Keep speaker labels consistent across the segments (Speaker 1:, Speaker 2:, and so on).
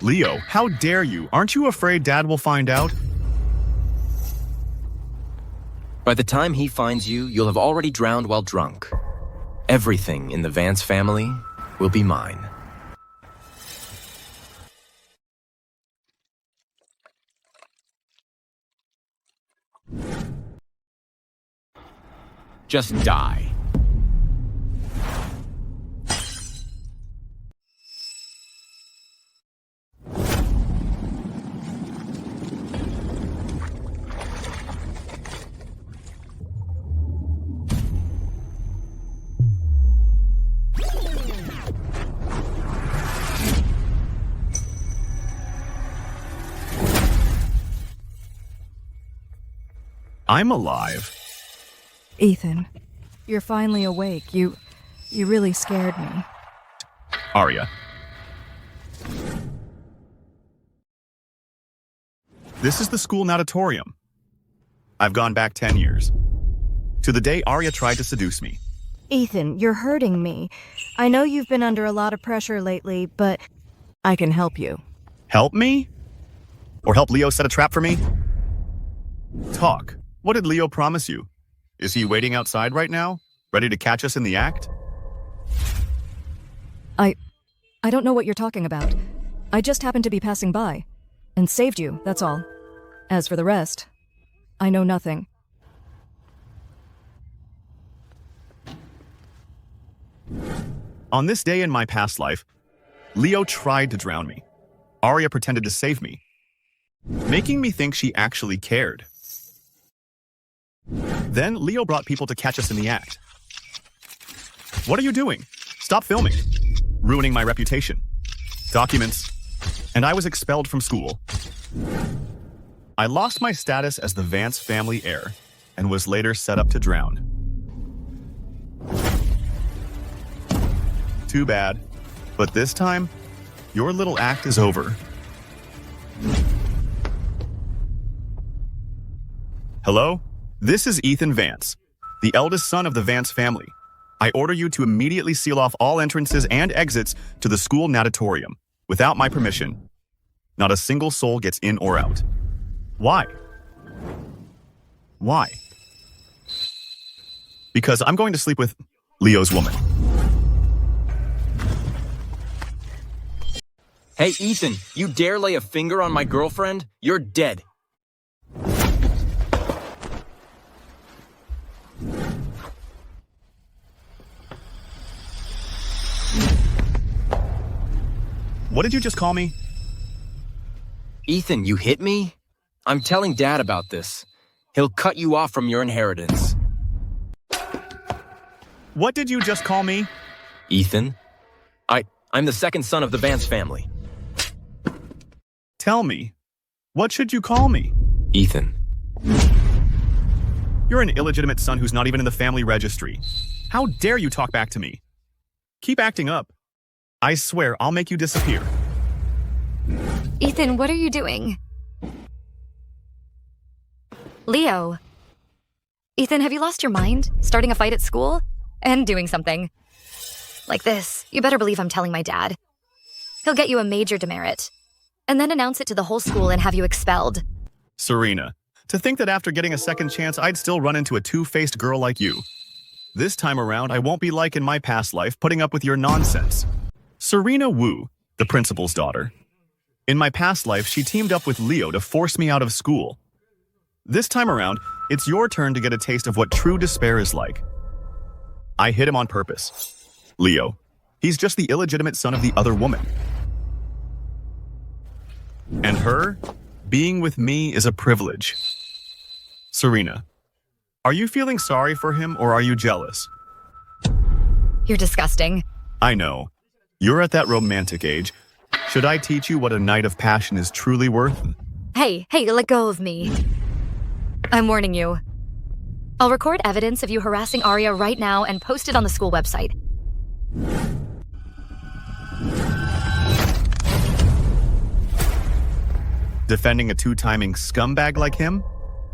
Speaker 1: Leo, how dare you? Aren't you afraid Dad will find out?
Speaker 2: By the time he finds you, you'll have already drowned while drunk. Everything in the Vance family will be mine. Just die.
Speaker 1: I'm alive.
Speaker 3: Ethan, you're finally awake. You really scared me.
Speaker 1: Arya. This is the school natatorium. I've gone back 10 years. To the day Arya tried to seduce me.
Speaker 3: Ethan, you're hurting me. I know you've been under a lot of pressure lately, but I can help you.
Speaker 1: Help me? Or help Leo set a trap for me? Talk. What did Leo promise you? Is he waiting outside right now, ready to catch us in the act?
Speaker 3: I don't know what you're talking about. I just happened to be passing by and saved you, that's all. As for the rest, I know nothing.
Speaker 1: On this day in my past life, Leo tried to drown me. Arya pretended to save me, making me think she actually cared. Then Leo brought people to catch us in the act. What are you doing? Stop filming. Ruining my reputation. Documents. And I was expelled from school. I lost my status as the Vance family heir and was later set up to drown. Too bad. But this time, your little act is over. Hello? This is Ethan Vance, the eldest son of the Vance family. I order you to immediately seal off all entrances and exits to the school natatorium. Without my permission, not a single soul gets in or out. Why? Why? Because I'm going to sleep with Leo's woman.
Speaker 2: Hey, Ethan, you dare lay a finger on my girlfriend? You're dead.
Speaker 1: What did you just call me?
Speaker 2: Ethan, you hit me? I'm telling Dad about this. He'll cut you off from your inheritance.
Speaker 1: What did you just call me?
Speaker 2: Ethan? I'm the second son of the Vance family.
Speaker 1: Tell me, what should you call me?
Speaker 2: Ethan.
Speaker 1: You're an illegitimate son who's not even in the family registry. How dare you talk back to me? Keep acting up. I swear I'll make you disappear.
Speaker 4: Ethan, what are you doing? Leo. Ethan, have you lost your mind? Starting a fight at school? And doing something like this. You better believe I'm telling my dad. He'll get you a major demerit. And then announce it to the whole school and have you expelled.
Speaker 1: Serena, to think that after getting a second chance, I'd still run into a two-faced girl like you. This time around, I won't be like in my past life, putting up with your nonsense. Serena Wu, the principal's daughter. In my past life, she teamed up with Leo to force me out of school. This time around, it's your turn to get a taste of what true despair is like. I hit him on purpose. Leo, he's just the illegitimate son of the other woman. And her, being with me is a privilege. Serena, are you feeling sorry for him or are you jealous?
Speaker 4: You're disgusting.
Speaker 1: I know. You're at that romantic age. Should I teach you what a night of passion is truly worth?
Speaker 4: Hey, let go of me. I'm warning you. I'll record evidence of you harassing Arya right now and post it on the school website.
Speaker 1: Defending a two-timing scumbag like him?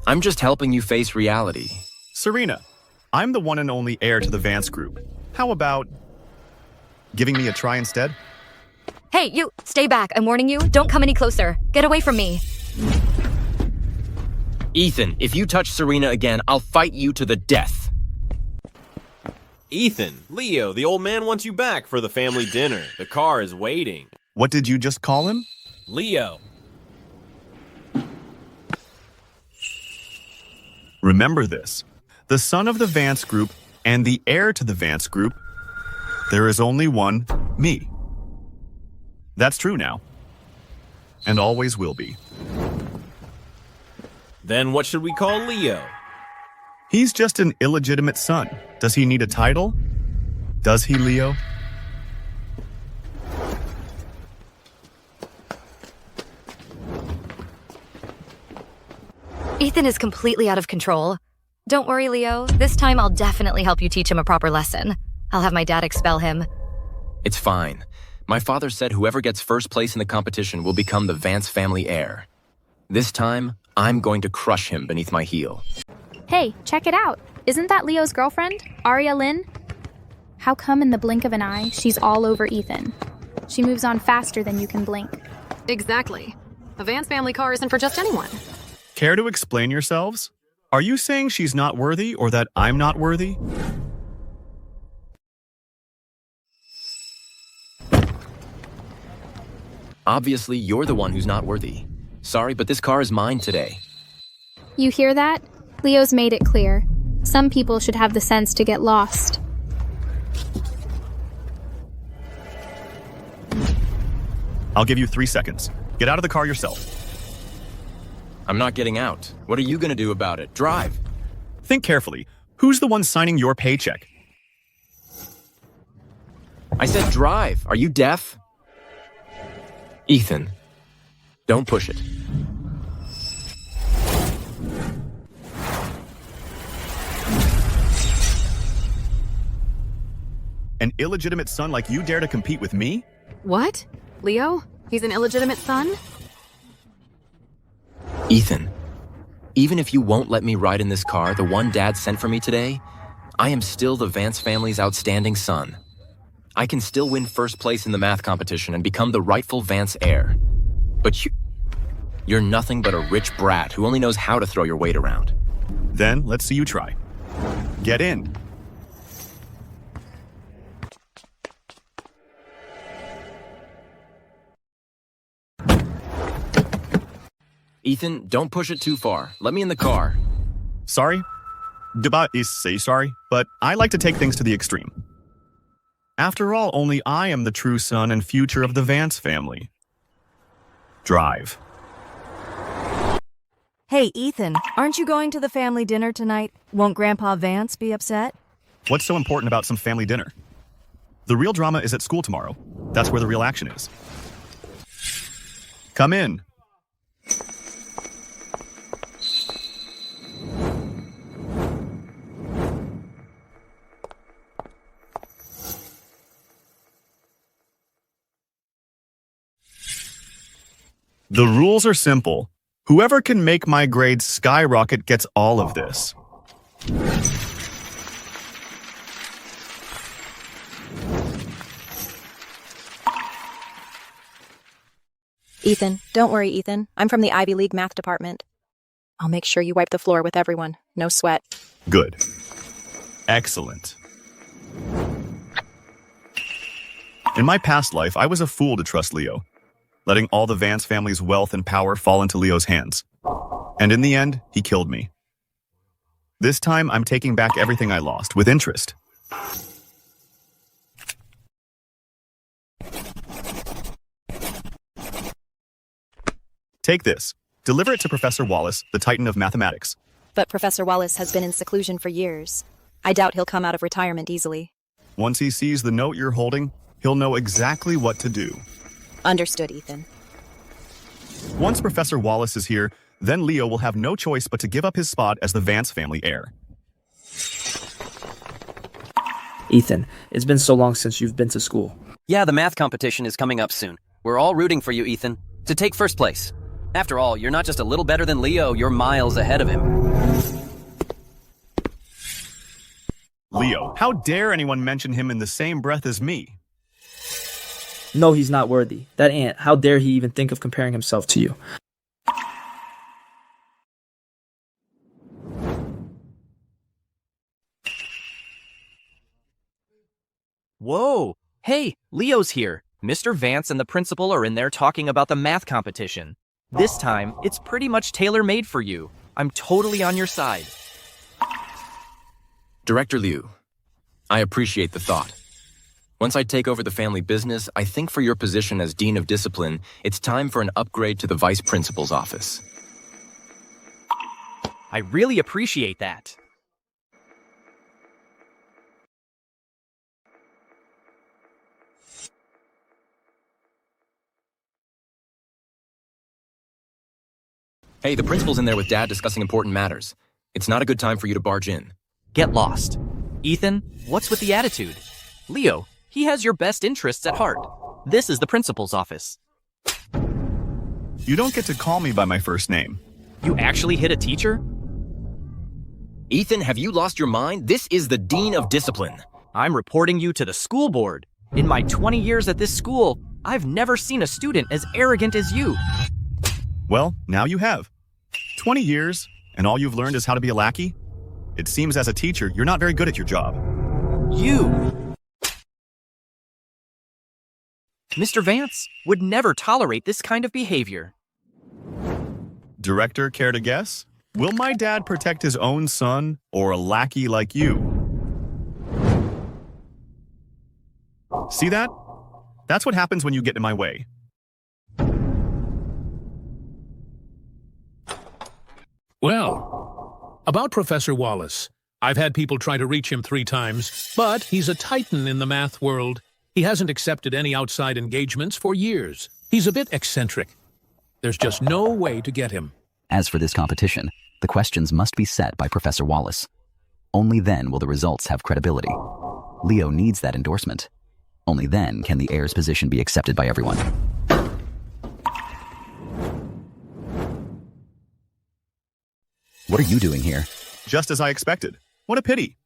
Speaker 2: I'm just helping you face reality.
Speaker 1: Serena, I'm the one and only heir to the Vance group. How about giving me a try instead?
Speaker 4: Hey, you, stay back. I'm warning you. Don't come any closer. Get away from me.
Speaker 2: Ethan, if you touch Serena again, I'll fight you to the death.
Speaker 5: Ethan, Leo, the old man wants you back for the family dinner. The car is waiting.
Speaker 1: What did you just call him?
Speaker 5: Leo.
Speaker 1: Remember this. The son of the Vance Group and the heir to the Vance Group, there is only one me. That's true now. And always will be.
Speaker 5: Then what should we call Leo?
Speaker 1: He's just an illegitimate son. Does he need a title? Does he, Leo?
Speaker 4: Ethan is completely out of control. Don't worry, Leo. This time I'll definitely help you teach him a proper lesson. I'll have my dad expel him.
Speaker 2: It's fine. My father said whoever gets first place in the competition will become the Vance family heir. This time, I'm going to crush him beneath my heel.
Speaker 6: Hey, check it out. Isn't that Leo's girlfriend, Aria Lynn? How come in the blink of an eye, she's all over Ethan? She moves on faster than you can blink.
Speaker 7: Exactly. A Vance family car isn't for just anyone.
Speaker 1: Care to explain yourselves? Are you saying she's not worthy or that I'm not worthy?
Speaker 2: Obviously, you're the one who's not worthy. Sorry, but this car is mine today.
Speaker 6: You hear that? Leo's made it clear. Some people should have the sense to get lost.
Speaker 1: I'll give you 3 seconds. Get out of the car yourself.
Speaker 2: I'm not getting out. What are you gonna do about it? Drive.
Speaker 1: Think carefully. Who's the one signing your paycheck?
Speaker 2: I said drive. Are you deaf? Ethan, don't push it.
Speaker 1: An illegitimate son like you dare to compete with me?
Speaker 7: What? Leo? He's an illegitimate son?
Speaker 2: Ethan, even if you won't let me ride in this car, the one Dad sent for me today, I am still the Vance family's outstanding son. I can still win first place in the math competition and become the rightful Vance heir. But you're nothing but a rich brat who only knows how to throw your weight around.
Speaker 1: Then let's see you try. Get in.
Speaker 2: Ethan, don't push it too far. Let me in the car.
Speaker 1: Sorry? Deba is say sorry, but I like to take things to the extreme. After all, only I am the true son and future of the Vance family. Drive.
Speaker 3: Hey, Ethan, aren't you going to the family dinner tonight? Won't Grandpa Vance be upset?
Speaker 1: What's so important about some family dinner? The real drama is at school tomorrow. That's where the real action is. Come in. The rules are simple. Whoever can make my grades skyrocket gets all of this.
Speaker 8: Ethan, don't worry, Ethan. I'm from the Ivy League math department. I'll make sure you wipe the floor with everyone. No sweat.
Speaker 1: Good. Excellent. In my past life, I was a fool to trust Leo, letting all the Vance family's wealth and power fall into Leo's hands. And in the end, he killed me. This time, I'm taking back everything I lost, with interest. Take this. Deliver it to Professor Wallace, the Titan of Mathematics.
Speaker 8: But Professor Wallace has been in seclusion for years. I doubt he'll come out of retirement easily.
Speaker 1: Once he sees the note you're holding, he'll know exactly what to do.
Speaker 8: Understood, Ethan.
Speaker 1: Once Professor Wallace is here, then Leo will have no choice but to give up his spot as the Vance family heir.
Speaker 9: Ethan, it's been so long since you've been to school.
Speaker 10: Yeah, the math competition is coming up soon. We're all rooting for you, Ethan, to take first place. After all, you're not just a little better than Leo, you're miles ahead of him.
Speaker 1: Leo, how dare anyone mention him in the same breath as me?
Speaker 9: No, he's not worthy. That ant, how dare he even think of comparing himself to you?
Speaker 10: Whoa! Hey, Leo's here. Mr. Vance and the principal are in there talking about the math competition. This time, it's pretty much tailor-made for you. I'm totally on your side.
Speaker 2: Director Liu, I appreciate the thought. Once I take over the family business, I think for your position as Dean of Discipline, it's time for an upgrade to the Vice Principal's office.
Speaker 10: I really appreciate that.
Speaker 2: Hey, the principal's in there with Dad discussing important matters. It's not a good time for you to barge in.
Speaker 10: Get lost. Ethan, what's with the attitude? Leo, he has your best interests at heart. This is the principal's office.
Speaker 1: You don't get to call me by my first name.
Speaker 10: You actually hit a teacher?
Speaker 2: Ethan, have you lost your mind? This is the Dean of Discipline.
Speaker 10: I'm reporting you to the school board. In my 20 years at this school, I've never seen a student as arrogant as you.
Speaker 1: Well, now you have. 20 years, and all you've learned is how to be a lackey? It seems as a teacher, you're not very good at your job.
Speaker 10: You! Mr. Vance would never tolerate this kind of behavior.
Speaker 1: Director, care to guess? Will my dad protect his own son, or a lackey like you? See that? That's what happens when you get in my way.
Speaker 11: Well, about Professor Wallace. I've had people try to reach him 3 times, but he's a titan in the math world. He hasn't accepted any outside engagements for years. He's a bit eccentric. There's just no way to get him.
Speaker 12: As for this competition, the questions must be set by Professor Wallace. Only then will the results have credibility. Leo needs that endorsement. Only then can the heir's position be accepted by everyone. What are you doing here?
Speaker 1: Just as I expected. What a pity.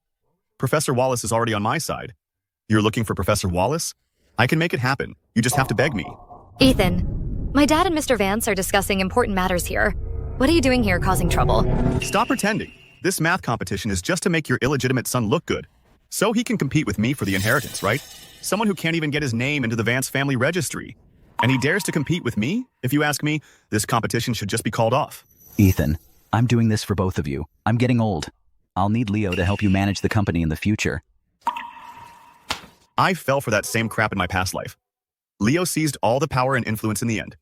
Speaker 1: Professor Wallace is already on my side. You're looking for Professor Wallace? I can make it happen. You just have to beg me.
Speaker 4: Ethan, my dad and Mr. Vance are discussing important matters here. What are you doing here causing trouble?
Speaker 1: Stop pretending. This math competition is just to make your illegitimate son look good. So he can compete with me for the inheritance, right? Someone who can't even get his name into the Vance family registry. And he dares to compete with me? If you ask me, this competition should just be called off.
Speaker 12: Ethan, I'm doing this for both of you. I'm getting old. I'll need Leo to help you manage the company in the future.
Speaker 1: I fell for that same crap in my past life. Leo seized all the power and influence in the end.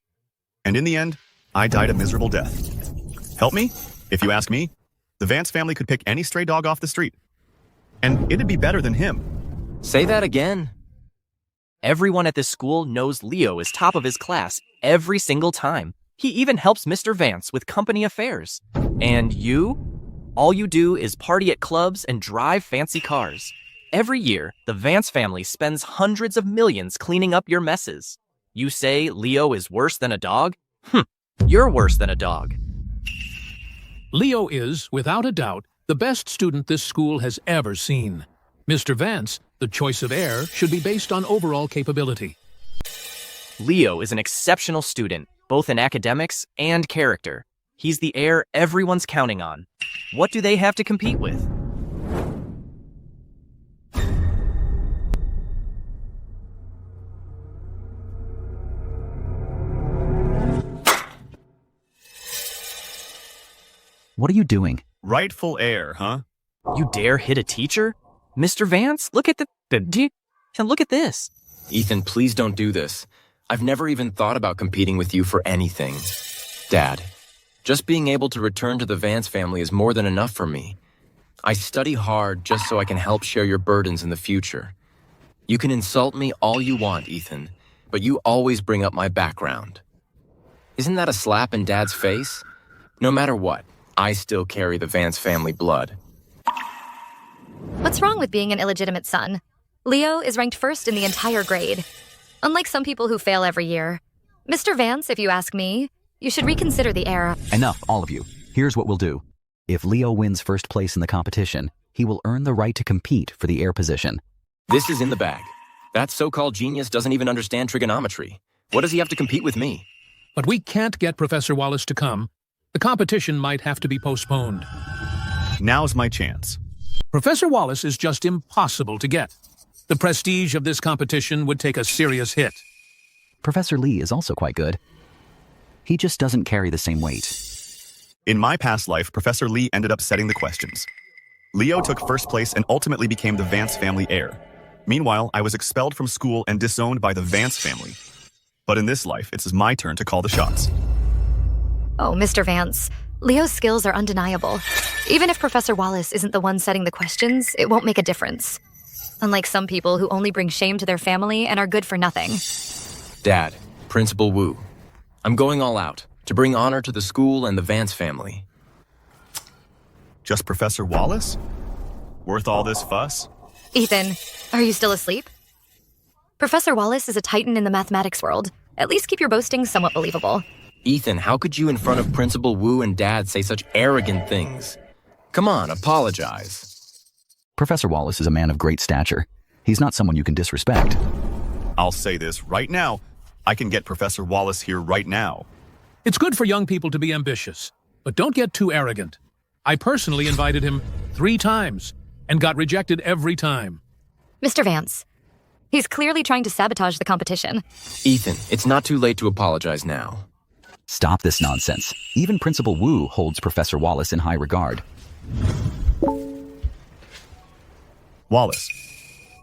Speaker 1: And in the end, I died a miserable death. Help me? If you ask me, the Vance family could pick any stray dog off the street. And it'd be better than him.
Speaker 2: Say that again.
Speaker 10: Everyone at this school knows Leo is top of his class every single time. He even helps Mr. Vance with company affairs. And you? All you do is party at clubs and drive fancy cars. Every year, the Vance family spends hundreds of millions cleaning up your messes. You say Leo is worse than a dog? You're worse than a dog.
Speaker 11: Leo is, without a doubt, the best student this school has ever seen. Mr. Vance, the choice of heir should be based on overall capability.
Speaker 10: Leo is an exceptional student, both in academics and character. He's the heir everyone's counting on. What do they have to compete with?
Speaker 12: What are you doing?
Speaker 1: Rightful heir, huh?
Speaker 10: You dare hit a teacher? Mr. Vance, look at look at this.
Speaker 2: Ethan, please don't do this. I've never even thought about competing with you for anything. Dad, just being able to return to the Vance family is more than enough for me. I study hard just so I can help share your burdens in the future. You can insult me all you want, Ethan, but you always bring up my background. Isn't that a slap in Dad's face? No matter what, I still carry the Vance family blood.
Speaker 4: What's wrong with being an illegitimate son? Leo is ranked first in the entire grade. Unlike some people who fail every year. Mr. Vance, if you ask me, you should reconsider the heir.
Speaker 12: Enough, all of you. Here's what we'll do. If Leo wins first place in the competition, he will earn the right to compete for the heir position.
Speaker 2: This is in the bag. That so-called genius doesn't even understand trigonometry. What does he have to compete with me?
Speaker 11: But we can't get Professor Wallace to come. The competition might have to be postponed.
Speaker 1: Now's my chance.
Speaker 11: Professor Wallace is just impossible to get. The prestige of this competition would take a serious hit.
Speaker 12: Professor Lee is also quite good. He just doesn't carry the same weight.
Speaker 1: In my past life, Professor Lee ended up setting the questions. Leo took first place and ultimately became the Vance family heir. Meanwhile, I was expelled from school and disowned by the Vance family. But in this life, it's my turn to call the shots.
Speaker 4: Oh, Mr. Vance, Leo's skills are undeniable. Even if Professor Wallace isn't the one setting the questions, it won't make a difference. Unlike some people who only bring shame to their family and are good for nothing.
Speaker 2: Dad, Principal Wu, I'm going all out to bring honor to the school and the Vance family.
Speaker 1: Just Professor Wallace? Worth all this fuss?
Speaker 4: Ethan, are you still asleep? Professor Wallace is a titan in the mathematics world. At least keep your boastings somewhat believable.
Speaker 2: Ethan, how could you in front of Principal Wu and Dad say such arrogant things? Come on, apologize.
Speaker 12: Professor Wallace is a man of great stature. He's not someone you can disrespect.
Speaker 1: I'll say this right now. I can get Professor Wallace here right now.
Speaker 11: It's good for young people to be ambitious, but don't get too arrogant. I personally invited him 3 times and got rejected every time.
Speaker 4: Mr. Vance, he's clearly trying to sabotage the competition.
Speaker 2: Ethan, it's not too late to apologize now.
Speaker 12: Stop this nonsense. Even Principal Wu holds Professor Wallace in high regard.
Speaker 1: Wallace,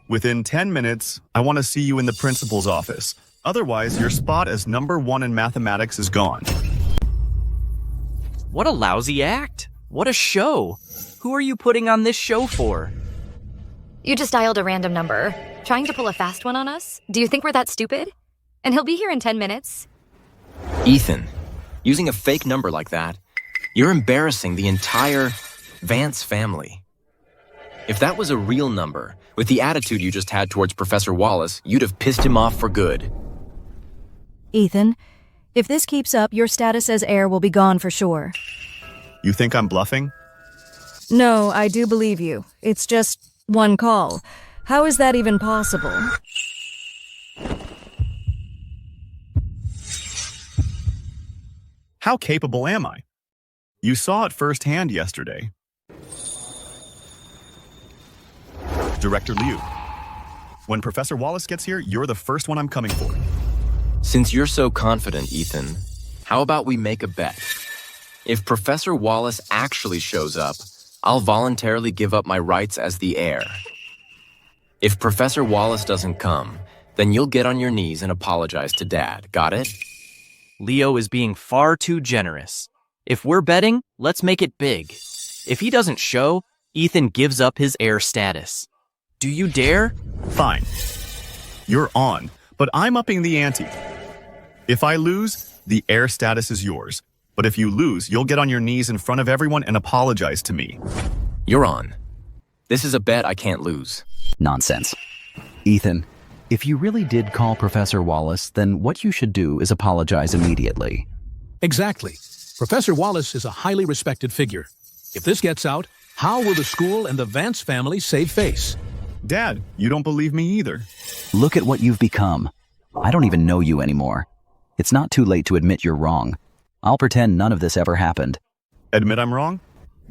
Speaker 1: within 10 minutes, I want to see you in the principal's office. Otherwise, your spot as number 1 in mathematics is gone.
Speaker 10: What a lousy act. What a show. Who are you putting on this show for?
Speaker 4: You just dialed a random number. Trying to pull a fast one on us? Do you think we're that stupid? And he'll be here in 10 minutes.
Speaker 2: Ethan, using a fake number like that, you're embarrassing the entire Vance family. If that was a real number, with the attitude you just had towards Professor Wallace, you'd have pissed him off for good.
Speaker 3: Ethan, if this keeps up, your status as heir will be gone for sure.
Speaker 1: You think I'm bluffing?
Speaker 3: No, I do believe you. It's just one call. How is that even possible?
Speaker 1: How capable am I? You saw it firsthand yesterday. Director Liu, when Professor Wallace gets here, you're the first one I'm coming for.
Speaker 2: Since you're so confident, Ethan, how about we make a bet? If Professor Wallace actually shows up, I'll voluntarily give up my rights as the heir. If Professor Wallace doesn't come, then you'll get on your knees and apologize to Dad. Got it?
Speaker 10: Leo is being far too generous. If we're betting, let's make it big. If he doesn't show, Ethan gives up his heir status. Do you dare?
Speaker 1: Fine. You're on, but I'm upping the ante. If I lose, the heir status is yours. But if you lose, you'll get on your knees in front of everyone and apologize to me.
Speaker 2: You're on. This is a bet I can't lose.
Speaker 12: Nonsense. Ethan, if you really did call Professor Wallace, then what you should do is apologize immediately.
Speaker 11: Exactly. Professor Wallace is a highly respected figure. If this gets out, how will the school and the Vance family save face?
Speaker 1: Dad, you don't believe me either.
Speaker 12: Look at what you've become. I don't even know you anymore. It's not too late to admit you're wrong. I'll pretend none of this ever happened.
Speaker 1: Admit I'm wrong?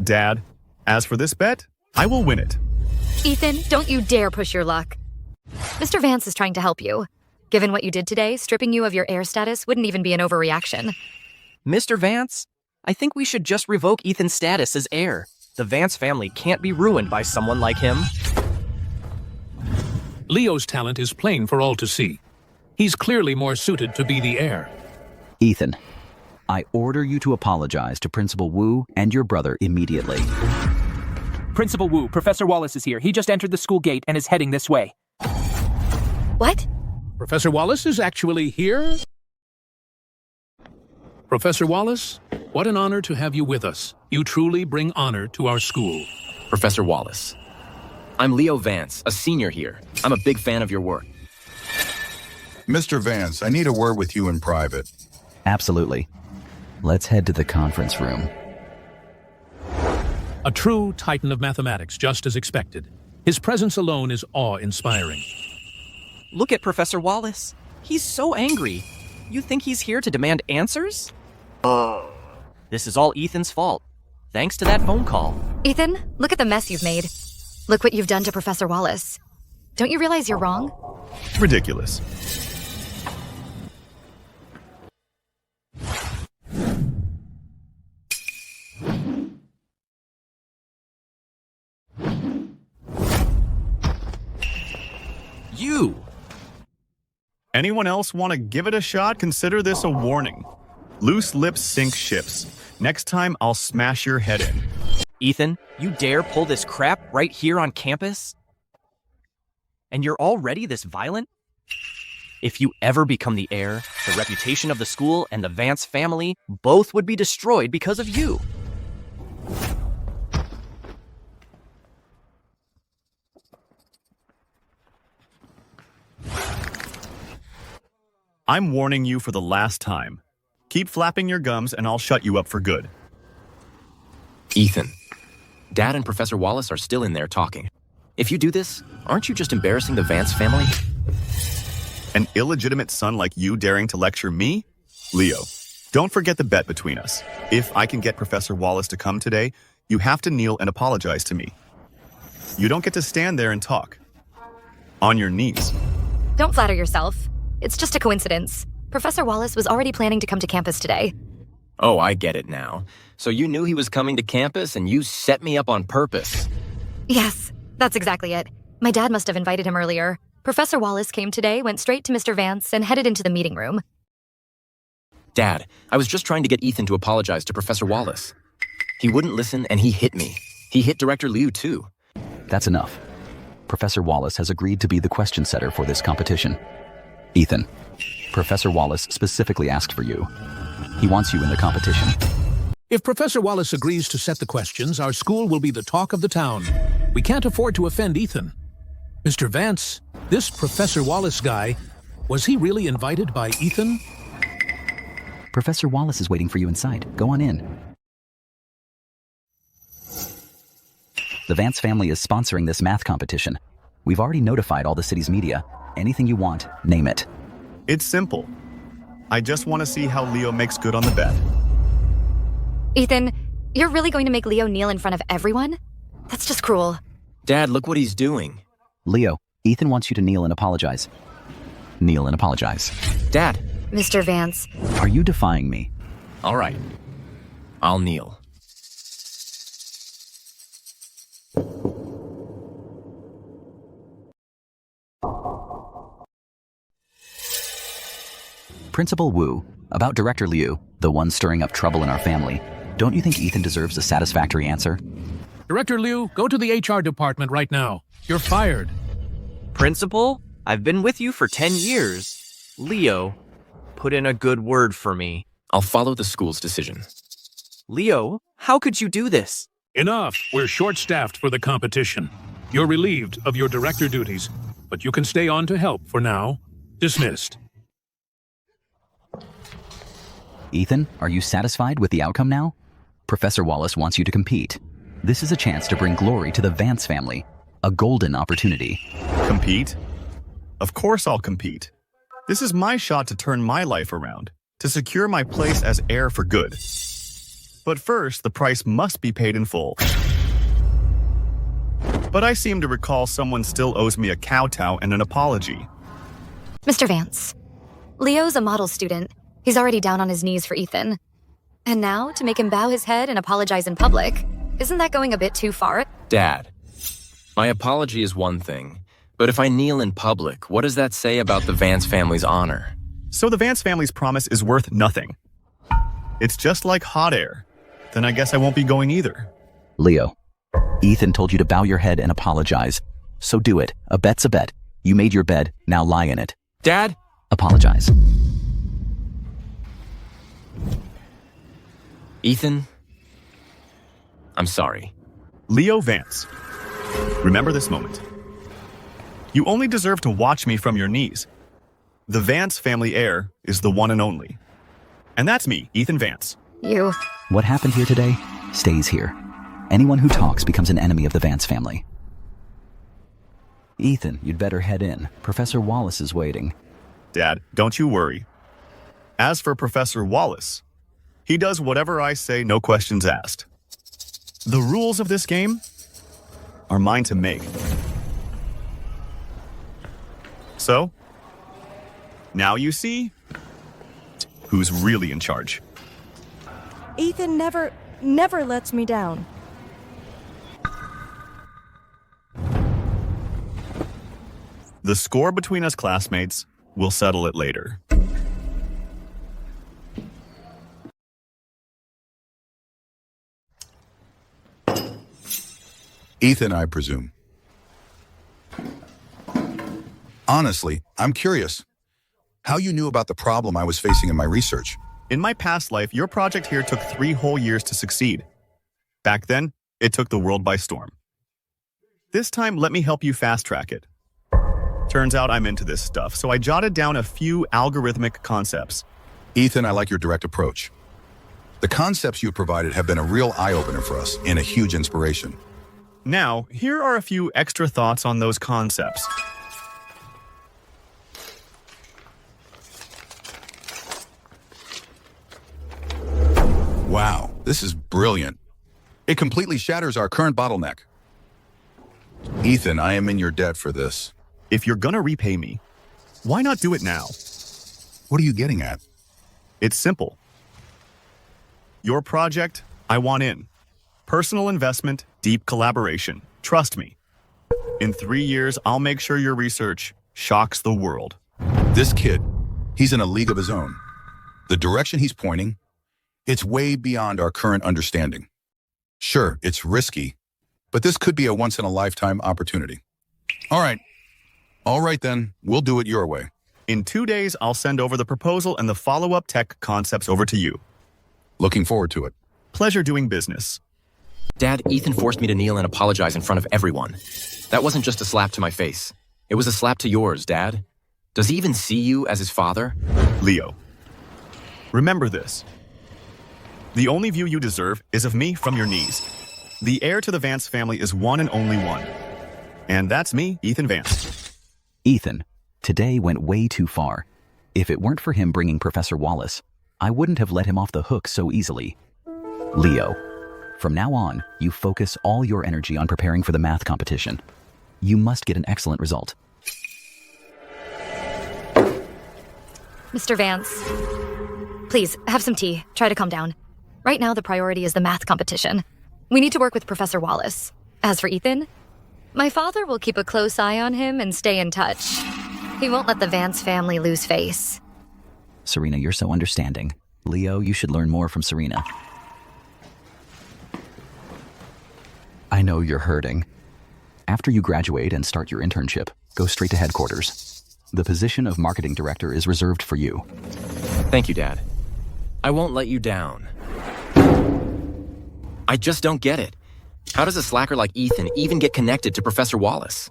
Speaker 1: Dad, as for this bet, I will win it.
Speaker 4: Ethan, don't you dare push your luck. Mr. Vance is trying to help you. Given what you did today, stripping you of your heir status wouldn't even be an overreaction.
Speaker 10: Mr. Vance, I think we should just revoke Ethan's status as heir. The Vance family can't be ruined by someone like him.
Speaker 11: Leo's talent is plain for all to see. He's clearly more suited to be the heir.
Speaker 12: Ethan, I order you to apologize to Principal Wu and your brother immediately.
Speaker 13: Principal Wu, Professor Wallace is here. He just entered the school gate and is heading this way.
Speaker 4: What?
Speaker 11: Professor Wallace is actually here? Professor Wallace, what an honor to have you with us. You truly bring honor to our school.
Speaker 2: Professor Wallace, I'm Leo Vance, a senior here. I'm a big fan of your work.
Speaker 14: Mr. Vance, I need a word with you in private.
Speaker 12: Absolutely. Let's head to the conference room.
Speaker 11: A true titan of mathematics, just as expected. His presence alone is awe-inspiring.
Speaker 10: look at Professor Wallace. He's so angry. You think he's here to demand answers? This is all Ethan's fault. Thanks to that phone call.
Speaker 4: Ethan, look at the mess you've made. Look what you've done to Professor Wallace. Don't you realize you're wrong?
Speaker 1: Ridiculous.
Speaker 10: You!
Speaker 1: Anyone else want to give it a shot? Consider this a warning. Loose lips sink ships. Next time, I'll smash your head in.
Speaker 10: Ethan, you dare pull this crap right here on campus? And you're already this violent? If you ever become the heir, the reputation of the school and the Vance family both would be destroyed because of you.
Speaker 1: I'm warning you for the last time. Keep flapping your gums and I'll shut you up for good.
Speaker 2: Ethan, Dad and Professor Wallace are still in there talking. If you do this, aren't you just embarrassing the Vance family?
Speaker 1: An illegitimate son like you daring to lecture me? Leo, don't forget the bet between us. If I can get Professor Wallace to come today, you have to kneel and apologize to me. You don't get to stand there and talk. On your knees.
Speaker 4: Don't flatter yourself. It's just a coincidence. Professor Wallace was already planning to come to campus today.
Speaker 2: Oh, I get it now. So you knew he was coming to campus and you set me up on purpose.
Speaker 4: Yes, that's exactly it. My dad must have invited him earlier. Professor Wallace came today, went straight to Mr. Vance, and headed into the meeting room.
Speaker 2: Dad, I was just trying to get Ethan to apologize to Professor Wallace. He wouldn't listen and he hit me. He hit Director Liu too.
Speaker 12: That's enough. Professor Wallace has agreed to be the question setter for this competition. Ethan, Professor Wallace specifically asked for you. He wants you in the competition.
Speaker 11: If Professor Wallace agrees to set the questions, our school will be the talk of the town. We can't afford to offend Ethan. Mr. Vance, this Professor Wallace guy, was he really invited by Ethan?
Speaker 12: Professor Wallace is waiting for you inside. Go on in. The Vance family is sponsoring this math competition. We've already notified all the city's media. Anything you want, name it.
Speaker 1: It's simple. I just want to see how Leo makes good on the bet.
Speaker 4: Ethan, you're really going to make Leo kneel in front of everyone? That's just cruel.
Speaker 2: Dad, look what he's doing.
Speaker 12: Leo, Ethan wants you to kneel and apologize. Kneel and apologize.
Speaker 2: Dad.
Speaker 4: Mr. Vance.
Speaker 12: Are you defying me?
Speaker 2: All right. I'll kneel.
Speaker 12: Principal Wu, about Director Liu, the one stirring up trouble in our family, don't you think Ethan deserves a satisfactory answer?
Speaker 11: Director Liu, go to the HR department right now. You're fired.
Speaker 10: Principal, I've been with you for 10 years. Leo, put in a good word for me.
Speaker 2: I'll follow the school's decision.
Speaker 10: Leo, how could you do this?
Speaker 11: Enough. We're short-staffed for the competition. You're relieved of your director duties, but you can stay on to help for now. Dismissed.
Speaker 12: Ethan, are you satisfied with the outcome now? Professor Wallace wants you to compete. This is a chance to bring glory to the Vance family. A golden opportunity.
Speaker 1: Compete? Of course I'll compete. This is my shot to turn my life around, to secure my place as heir for good. But first, the price must be paid in full. But I seem to recall someone still owes me a kowtow and an apology.
Speaker 4: Mr. Vance, Leo's a model student. He's already down on his knees for Ethan. And now, to make him bow his head and apologize in public, isn't that going a bit too far?
Speaker 2: Dad, my apology is one thing, but if I kneel in public, what does that say about the Vance family's honor?
Speaker 1: So the Vance family's promise is worth nothing. It's just like hot air. Then I guess I won't be going either.
Speaker 12: Leo, Ethan told you to bow your head and apologize. So do it. A bet's a bet. You made your bed, now lie in it.
Speaker 2: Dad?
Speaker 12: Apologize.
Speaker 2: Ethan, I'm sorry.
Speaker 1: Leo Vance, remember this moment. You only deserve to watch me from your knees. The Vance family heir is the one and only. And that's me, Ethan Vance.
Speaker 4: You.
Speaker 12: What happened here today stays here. Anyone who talks becomes an enemy of the Vance family. Ethan, you'd better head in. Professor Wallace is waiting.
Speaker 1: Dad, don't you worry. As for Professor Wallace, he does whatever I say, no questions asked. The rules of this game are mine to make. So, now you see who's really in charge.
Speaker 3: Ethan never lets me down.
Speaker 1: The score between us classmates will settle it later.
Speaker 14: Ethan, I presume. Honestly, I'm curious how you knew about the problem I was facing in my research.
Speaker 1: In my past life, your project here took 3 whole years to succeed. Back then, it took the world by storm. This time, let me help you fast-track it. Turns out I'm into this stuff, so I jotted down a few algorithmic concepts.
Speaker 14: Ethan, I like your direct approach. The concepts you provided have been a real eye-opener for us and a huge inspiration.
Speaker 1: Now, here are a few extra thoughts on those concepts.
Speaker 14: Wow, this is brilliant. It completely shatters our current bottleneck. Ethan, I am in your debt for this.
Speaker 1: If you're gonna repay me, why not do it now?
Speaker 14: What are you getting at?
Speaker 1: It's simple. Your project, I want in. Personal investment, deep collaboration. Trust me. In 3 years, I'll make sure your research shocks the world.
Speaker 14: This kid, he's in a league of his own. The direction he's pointing, it's way beyond our current understanding. Sure, it's risky, but this could be a once-in-a-lifetime opportunity. All right then, we'll do it your way.
Speaker 1: In 2 days, I'll send over the proposal and the follow-up tech concepts over to you.
Speaker 14: Looking forward to it.
Speaker 1: Pleasure doing business.
Speaker 2: Dad, Ethan forced me to kneel and apologize in front of everyone. That wasn't just a slap to my face. It was a slap to yours, Dad. Does he even see you as his father?
Speaker 1: Leo, remember this. The only view you deserve is of me from your knees. The heir to the Vance family is one and only one. And that's me, Ethan Vance.
Speaker 12: Ethan, today went way too far. If it weren't for him bringing Professor Wallace, I wouldn't have let him off the hook so easily. Leo, from now on, you focus all your energy on preparing for the math competition. You must get an excellent result.
Speaker 4: Mr. Vance, please, have some tea. Try to calm down. Right now, the priority is the math competition. We need to work with Professor Wallace. As for Ethan, my father will keep a close eye on him and stay in touch. He won't let the Vance family lose face.
Speaker 12: Serena, you're so understanding. Leo, you should learn more from Serena. I know you're hurting. After you graduate and start your internship, go straight to headquarters. The position of marketing director is reserved for you.
Speaker 2: Thank you, Dad. I won't let you down. I just don't get it. How does a slacker like Ethan even get connected to Professor Wallace?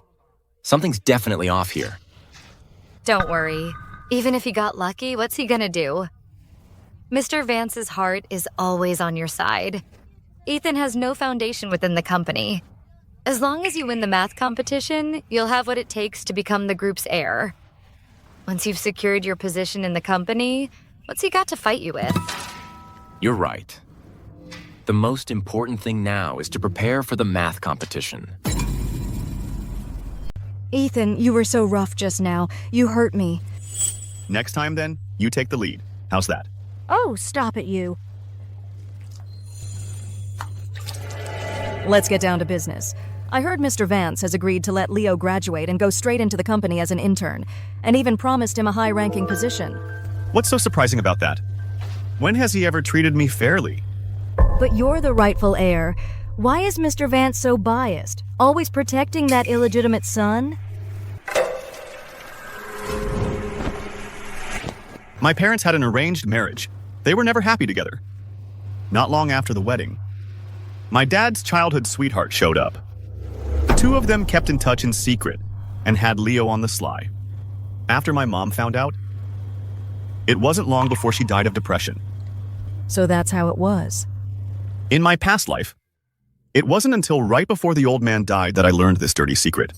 Speaker 2: Something's definitely off here.
Speaker 4: Don't worry. Even if he got lucky, what's he gonna do? Mr. Vance's heart is always on your side. Ethan has no foundation within the company. As long as you win the math competition, you'll have what it takes to become the group's heir. Once you've secured your position in the company, what's he got to fight you with?
Speaker 2: You're right. The most important thing now is to prepare for the math competition.
Speaker 3: Ethan, you were so rough just now. You hurt me.
Speaker 1: Next time, then, you take the lead. How's that?
Speaker 3: Oh, stop it, you. Let's get down to business. I heard Mr. Vance has agreed to let Leo graduate and go straight into the company as an intern, and even promised him a high-ranking position.
Speaker 1: What's so surprising about that? When has he ever treated me fairly?
Speaker 3: But you're the rightful heir. Why is Mr. Vance so biased? Always protecting that illegitimate son?
Speaker 1: My parents had an arranged marriage. They were never happy together. Not long after the wedding, my dad's childhood sweetheart showed up. The two of them kept in touch in secret and had Leo on the sly. After my mom found out, it wasn't long before she died of depression.
Speaker 3: So that's how it was.
Speaker 1: In my past life, it wasn't until right before the old man died that I learned this dirty secret.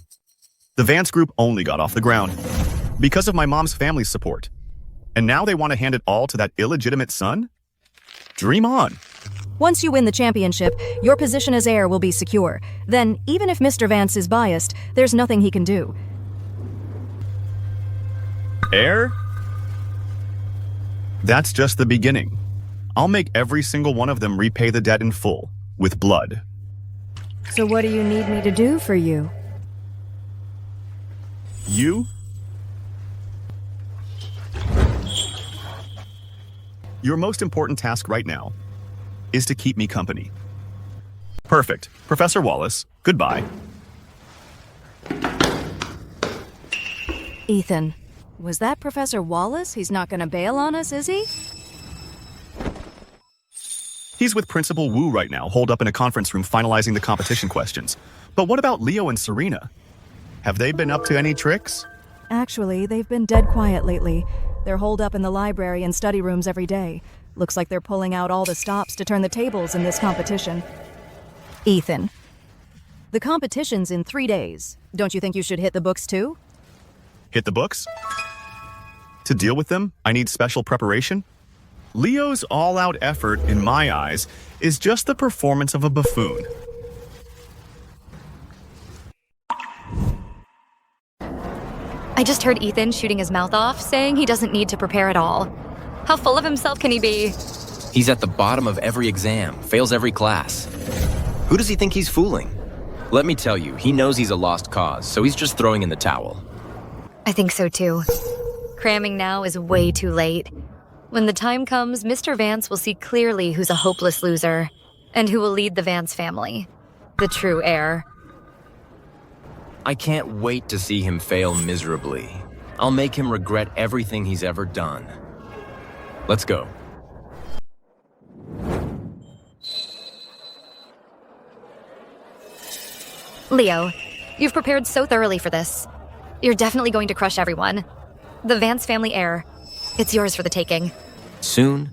Speaker 1: The Vance group only got off the ground because of my mom's family support. And now they want to hand it all to that illegitimate son? Dream on.
Speaker 3: Once you win the championship, your position as heir will be secure. Then, even if Mr. Vance is biased, there's nothing he can do.
Speaker 1: Heir? That's just the beginning. I'll make every single one of them repay the debt in full, with blood.
Speaker 3: So what do you need me to do for you?
Speaker 1: You? Your most important task right now is to keep me company. Perfect. Professor Wallace, goodbye.
Speaker 3: Ethan, was that Professor Wallace? He's not gonna bail on us, is he?
Speaker 1: He's with Principal Wu right now, holed up in a conference room finalizing the competition questions. But what about Leo and Serena? Have they been up to any tricks?
Speaker 3: Actually, they've been dead quiet lately. They're holed up in the library and study rooms every day. Looks like they're pulling out all the stops to turn the tables in this competition. Ethan, the competition's in 3 days. Don't you think you should hit the books too?
Speaker 1: Hit the books? To deal with them, I need special preparation? Leo's all-out effort, in my eyes, is just the performance of a buffoon.
Speaker 4: I just heard Ethan shooting his mouth off, saying he doesn't need to prepare at all. How full of himself can he be?
Speaker 2: He's at the bottom of every exam, fails every class. Who does he think he's fooling? Let me tell you, he knows he's a lost cause, so he's just throwing in the towel.
Speaker 4: I think so too. Cramming now is way too late. When the time comes, Mr. Vance will see clearly who's a hopeless loser and who will lead the Vance family, the true heir.
Speaker 2: I can't wait to see him fail miserably. I'll make him regret everything he's ever done. Let's go.
Speaker 4: Leo, you've prepared so thoroughly for this. You're definitely going to crush everyone. The Vance family heir. It's yours for the taking.
Speaker 2: Soon,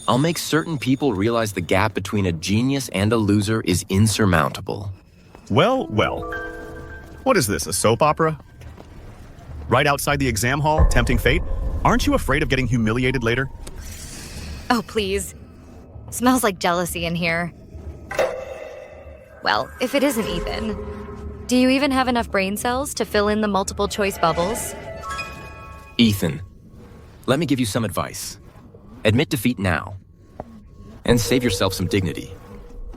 Speaker 2: I'll make certain people realize the gap between a genius and a loser is insurmountable.
Speaker 1: Well, well. What is this, a soap opera? Right outside the exam hall, tempting fate? Aren't you afraid of getting humiliated later?
Speaker 4: Oh, please. Smells like jealousy in here. Well, if it isn't Ethan, do you even have enough brain cells to fill in the multiple choice bubbles?
Speaker 2: Ethan, let me give you some advice. Admit defeat now. And save yourself some dignity.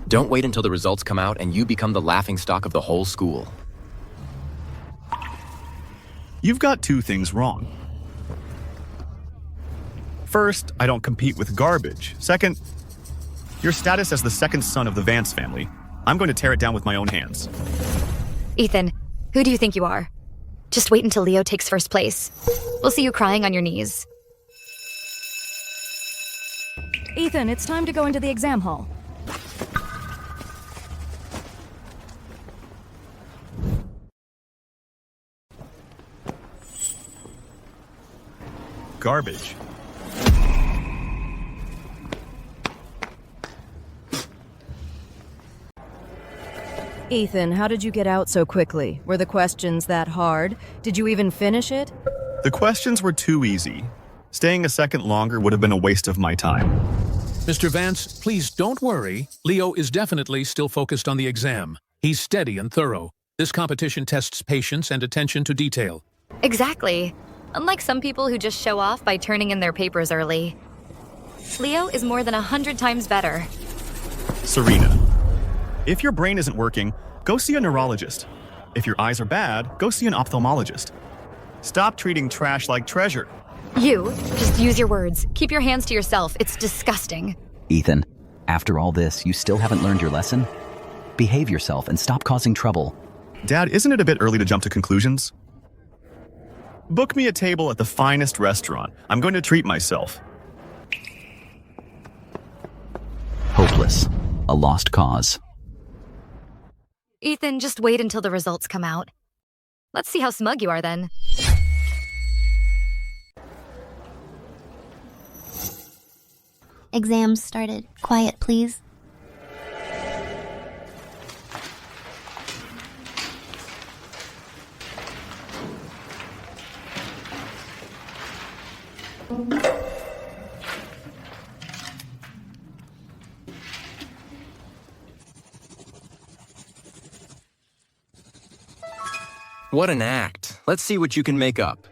Speaker 2: Don't wait until the results come out and you become the laughingstock of the whole school.
Speaker 1: You've got two things wrong. First, I don't compete with garbage. Second, your status as the second son of the Vance family. I'm going to tear it down with my own hands.
Speaker 4: Ethan, who do you think you are? Just wait until Leo takes first place. We'll see you crying on your knees.
Speaker 3: Ethan, it's time to go into the exam hall.
Speaker 1: Garbage.
Speaker 3: Ethan, how did you get out so quickly? Were the questions that hard? Did you even finish it?
Speaker 1: The questions were too easy. Staying a second longer would have been a waste of my time.
Speaker 11: Mr. Vance, please don't worry. Leo is definitely still focused on the exam. He's steady and thorough. This competition tests patience and attention to detail.
Speaker 4: Exactly. Unlike some people who just show off by turning in their papers early. Leo is more than 100 times better.
Speaker 1: Serena, if your brain isn't working, go see a neurologist. If your eyes are bad, go see an ophthalmologist. Stop treating trash like treasure.
Speaker 4: You, just use your words. Keep your hands to yourself. It's disgusting.
Speaker 12: Ethan, after all this, you still haven't learned your lesson? Behave yourself and stop causing trouble.
Speaker 1: Dad, isn't it a bit early to jump to conclusions? Book me a table at the finest restaurant. I'm going to treat myself.
Speaker 12: Hopeless. A lost cause.
Speaker 4: Ethan, just wait until the results come out. Let's see how smug you are then.
Speaker 15: Exams started. Quiet, please.
Speaker 2: What an act. Let's see what you can make up.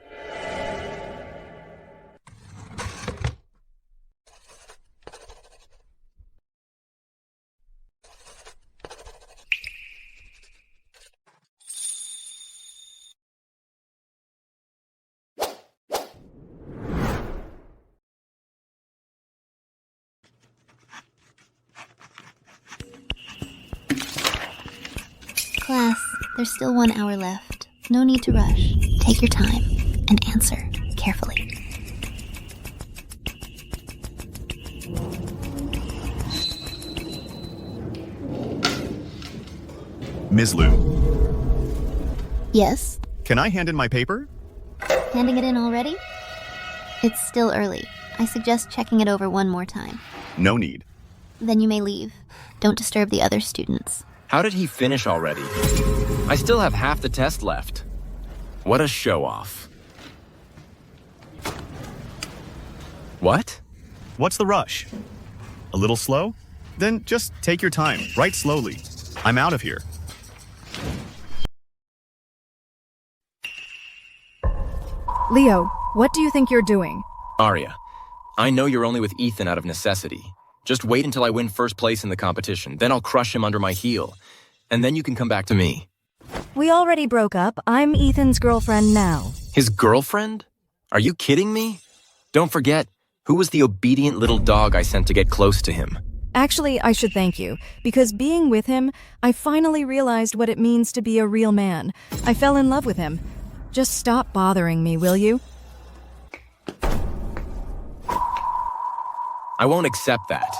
Speaker 15: Class, there's still 1 hour left. No need to rush. Take your time and answer carefully.
Speaker 1: Ms. Liu,
Speaker 15: Yes?
Speaker 1: can I hand in my paper?
Speaker 15: Handing it in already? It's still early. I suggest checking it over one more time.
Speaker 1: No need.
Speaker 15: Then you may leave. Don't disturb the other students.
Speaker 2: How did he finish already? I still have half the test left. What a show-off. What?
Speaker 1: What's the rush? A little slow? Then just take your time. Write slowly. I'm out of here.
Speaker 3: Leo, what do you think you're doing?
Speaker 2: Arya, I know you're only with Ethan out of necessity. Just wait until I win first place in the competition, then I'll crush him under my heel. And then you can come back to me.
Speaker 3: We already broke up. I'm Ethan's girlfriend now.
Speaker 2: His girlfriend? Are you kidding me? Don't forget, who was the obedient little dog I sent to get close to him?
Speaker 3: Actually, I should thank you, because being with him, I finally realized what it means to be a real man. I fell in love with him. Just stop bothering me, will you?
Speaker 2: I won't accept that.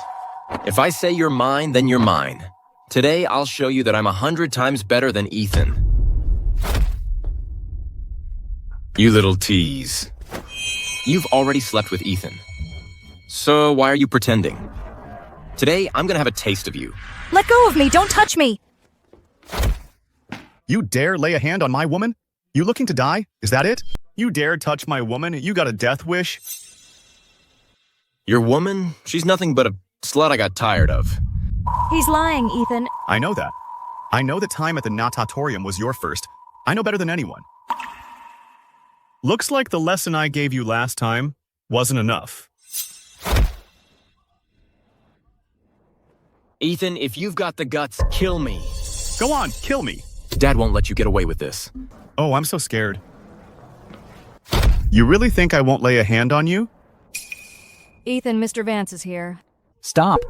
Speaker 2: If I say you're mine, then you're mine. Today, I'll show you that I'm 100 times better than Ethan. You little tease. You've already slept with Ethan. So why are you pretending? Today, I'm gonna have a taste of you.
Speaker 3: Let go of me! Don't touch me!
Speaker 1: You dare lay a hand on my woman? You looking to die? Is that it? You dare touch my woman? You got a death wish?
Speaker 2: Your woman? She's nothing but a slut I got tired of.
Speaker 3: He's lying, Ethan.
Speaker 1: I know that. I know the time at the natatorium was your first. I know better than anyone. Looks like the lesson I gave you last time wasn't enough.
Speaker 2: Ethan, if you've got the guts, kill me.
Speaker 1: Go on, kill me.
Speaker 2: Dad won't let you get away with this.
Speaker 1: Oh, I'm so scared. You really think I won't lay a hand on you?
Speaker 3: Ethan, Mr. Vance is here.
Speaker 13: Stop.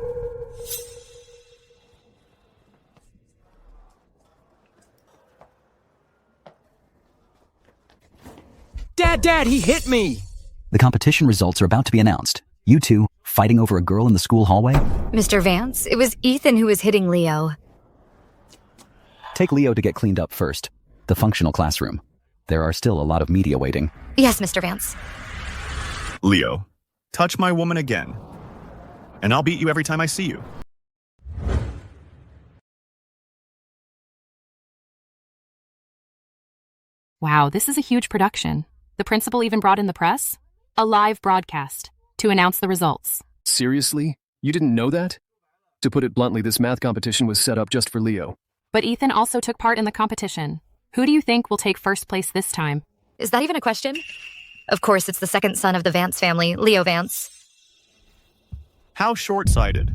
Speaker 2: Dad, he hit me!
Speaker 12: The competition results are about to be announced. You two, fighting over a girl in the school hallway?
Speaker 4: Mr. Vance, it was Ethan who was hitting Leo.
Speaker 12: Take Leo to get cleaned up first. The functional classroom. There are still a lot of media waiting.
Speaker 4: Yes, Mr. Vance.
Speaker 1: Leo, touch my woman again. And I'll beat you every time I see you.
Speaker 7: Wow, this is a huge production. The principal even brought in the press? A live broadcast to announce the results.
Speaker 16: Seriously? You didn't know that? To put it bluntly, this math competition was set up just for Leo.
Speaker 7: But Ethan also took part in the competition. Who do you think will take first place this time?
Speaker 4: Is that even a question? Of course, it's the second son of the Vance family, Leo Vance.
Speaker 1: How short-sighted.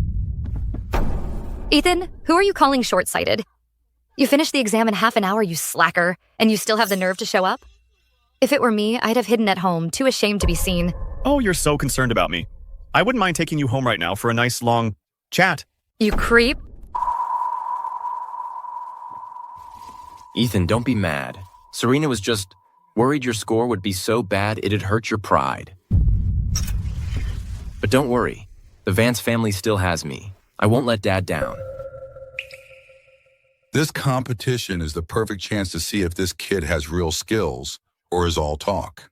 Speaker 4: Ethan, who are you calling short-sighted? You finished the exam in half an hour, you slacker, and you still have the nerve to show up? If it were me, I'd have hidden at home, too ashamed to be seen.
Speaker 1: Oh, you're so concerned about me. I wouldn't mind taking you home right now for a nice long chat.
Speaker 4: You creep.
Speaker 2: Ethan, don't be mad. Serena was just worried your score would be so bad it'd hurt your pride. But don't worry. The Vance family still has me. I won't let Dad down.
Speaker 14: This competition is the perfect chance to see if this kid has real skills or is all talk.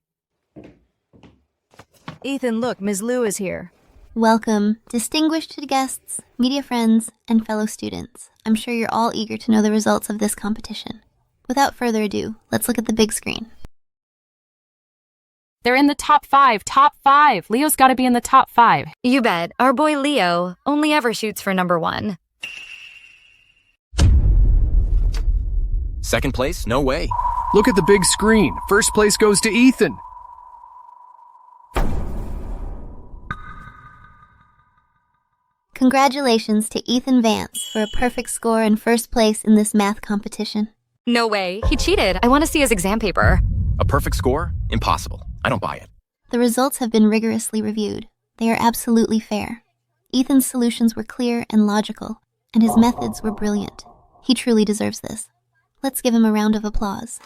Speaker 3: Ethan, look, Ms. Liu is here.
Speaker 15: Welcome, distinguished guests, media friends, and fellow students. I'm sure you're all eager to know the results of this competition. Without further ado, let's look at the big screen.
Speaker 7: They're in the top 5. Top 5. Leo's got to be in the top 5.
Speaker 4: You bet. Our boy Leo only ever shoots for number 1.
Speaker 2: Second place? No way.
Speaker 16: Look at the big screen. First place goes to Ethan.
Speaker 15: Congratulations to Ethan Vance for a perfect score and first place in this math competition.
Speaker 4: No way. He cheated. I want to see his exam paper.
Speaker 2: A perfect score? Impossible. I don't buy it.
Speaker 15: The results have been rigorously reviewed. They are absolutely fair. Ethan's solutions were clear and logical, and his methods were brilliant. He truly deserves this. Let's give him a round of applause.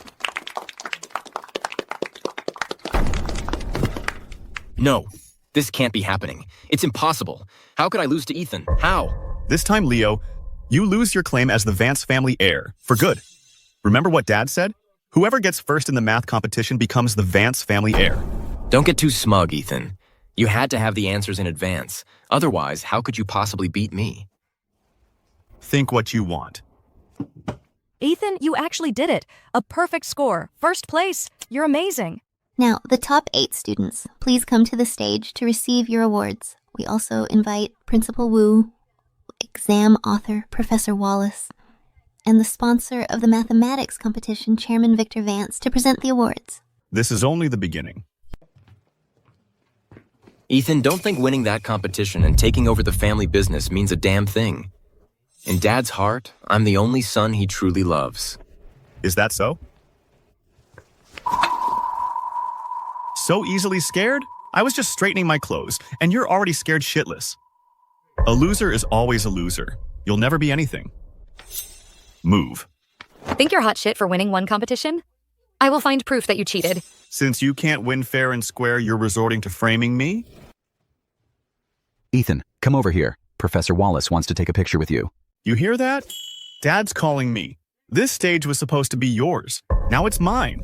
Speaker 2: No, this can't be happening. It's impossible. How could I lose to Ethan? How?
Speaker 1: This time, Leo, you lose your claim as the Vance family heir, for good. Remember what Dad said? Whoever gets first in the math competition becomes the Vance family heir.
Speaker 2: Don't get too smug, Ethan. You had to have the answers in advance. Otherwise, how could you possibly beat me?
Speaker 1: Think what you want.
Speaker 3: Ethan, you actually did it. A perfect score. First place. You're amazing.
Speaker 15: Now, the top 8 students, please come to the stage to receive your awards. We also invite Principal Wu, exam author Professor Wallace, and the sponsor of the mathematics competition, Chairman Victor Vance, to present the awards.
Speaker 1: This is only the beginning.
Speaker 2: Ethan, don't think winning that competition and taking over the family business means a damn thing. In Dad's heart, I'm the only son he truly loves.
Speaker 1: Is that so? So easily scared? I was just straightening my clothes, and you're already scared shitless. A loser is always a loser. You'll never be anything. Move.
Speaker 4: Think you're hot shit for winning one competition? I will find proof that you cheated.
Speaker 1: Since you can't win fair and square, you're resorting to framing me?
Speaker 12: Ethan, come over here. Professor Wallace wants to take a picture with you.
Speaker 1: You hear that? Dad's calling me. This stage was supposed to be yours. Now it's mine.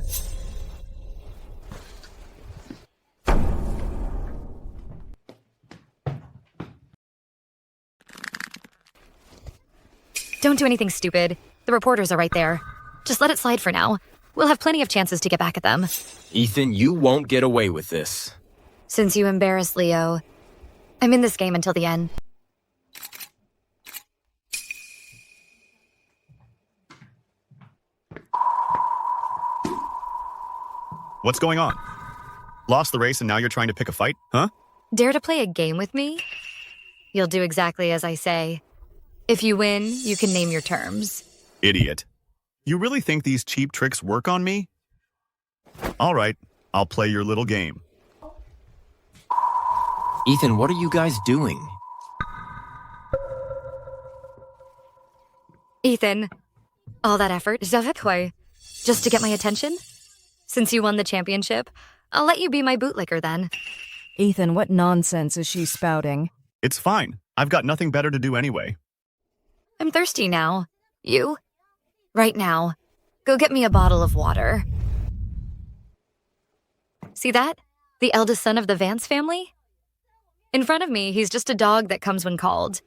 Speaker 4: Don't do anything stupid. The reporters are right there. Just let it slide for now. We'll have plenty of chances to get back at them.
Speaker 2: Ethan, you won't get away with this.
Speaker 4: Since you embarrassed Leo, I'm in this game until the end.
Speaker 1: What's going on? Lost the race and now you're trying to pick a fight, huh?
Speaker 4: Dare to play a game with me? You'll do exactly as I say. If you win, you can name your terms.
Speaker 1: Idiot. You really think these cheap tricks work on me? All right, I'll play your little game.
Speaker 2: Ethan, what are you guys doing?
Speaker 4: Ethan, all that effort, just to get my attention? Since you won the championship, I'll let you be my bootlicker then.
Speaker 3: Ethan, what nonsense is she spouting?
Speaker 1: It's fine. I've got nothing better to do anyway.
Speaker 4: I'm thirsty now. You? Right now. Go get me a bottle of water. See that? The eldest son of the Vance family? In front of me, he's just a dog that comes when called.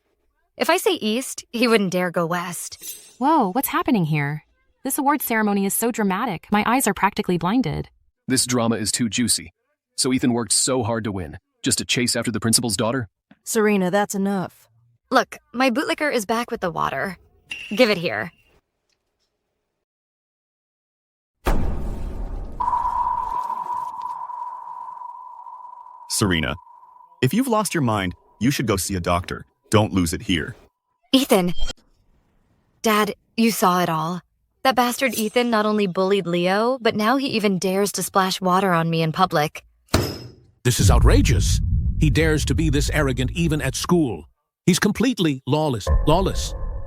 Speaker 4: If I say east, he wouldn't dare go west.
Speaker 7: Whoa, what's happening here? This award ceremony is so dramatic. My eyes are practically blinded.
Speaker 16: This drama is too juicy. So Ethan worked so hard to win, just to chase after the principal's daughter?
Speaker 3: Serena, that's enough.
Speaker 4: Look, my bootlicker is back with the water. Give it here.
Speaker 1: Serena, if you've lost your mind, you should go see a doctor. Don't lose it here.
Speaker 4: Ethan. Dad, you saw it all. That bastard Ethan not only bullied Leo, but now he even dares to splash water on me in public.
Speaker 11: This is outrageous. He dares to be this arrogant even at school. He's completely lawless.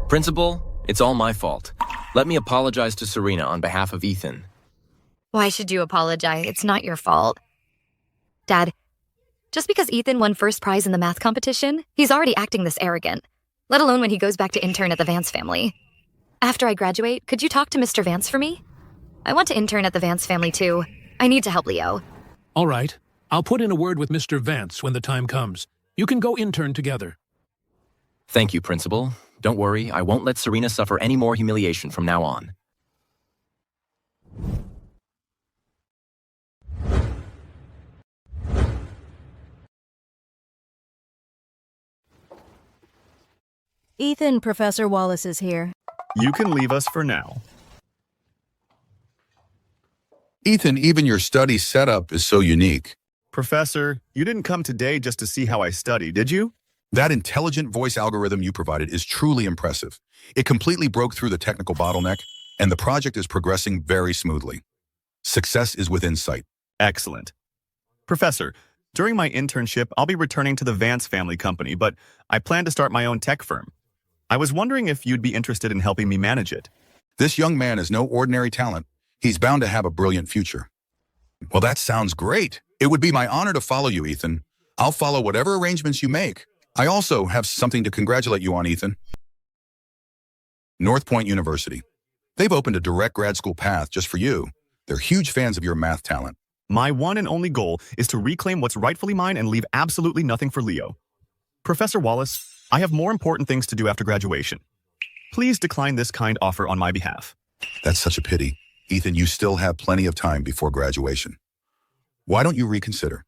Speaker 2: Principal, it's all my fault. Let me apologize to Serena on behalf of Ethan.
Speaker 4: Why should you apologize? It's not your fault. Dad, just because Ethan won first prize in the math competition, he's already acting this arrogant, let alone when he goes back to intern at the Vance family. After I graduate, could you talk to Mr. Vance for me? I want to intern at the Vance family too. I need to help Leo.
Speaker 11: All right. I'll put in a word with Mr. Vance when the time comes. You can go intern together.
Speaker 2: Thank you, Principal. Don't worry, I won't let Serena suffer any more humiliation from now on.
Speaker 3: Ethan, Professor Wallace is here.
Speaker 1: You can leave us for now.
Speaker 14: Ethan, even your study setup is so unique.
Speaker 1: Professor, you didn't come today just to see how I study, did you?
Speaker 14: That intelligent voice algorithm you provided is truly impressive. It completely broke through the technical bottleneck, and the project is progressing very smoothly. Success is within sight.
Speaker 1: Excellent. Professor, during my internship, I'll be returning to the Vance family company, but I plan to start my own tech firm. I was wondering if you'd be interested in helping me manage it.
Speaker 14: This young man is no ordinary talent. He's bound to have a brilliant future. Well, that sounds great. It would be my honor to follow you, Ethan. I'll follow whatever arrangements you make. I also have something to congratulate you on, Ethan. North Point University. They've opened a direct grad school path just for you. They're huge fans of your math talent.
Speaker 1: My one and only goal is to reclaim what's rightfully mine and leave absolutely nothing for Leo. Professor Wallace, I have more important things to do after graduation. Please decline this kind offer on my behalf.
Speaker 14: That's such a pity. Ethan, you still have plenty of time before graduation. Why don't you reconsider?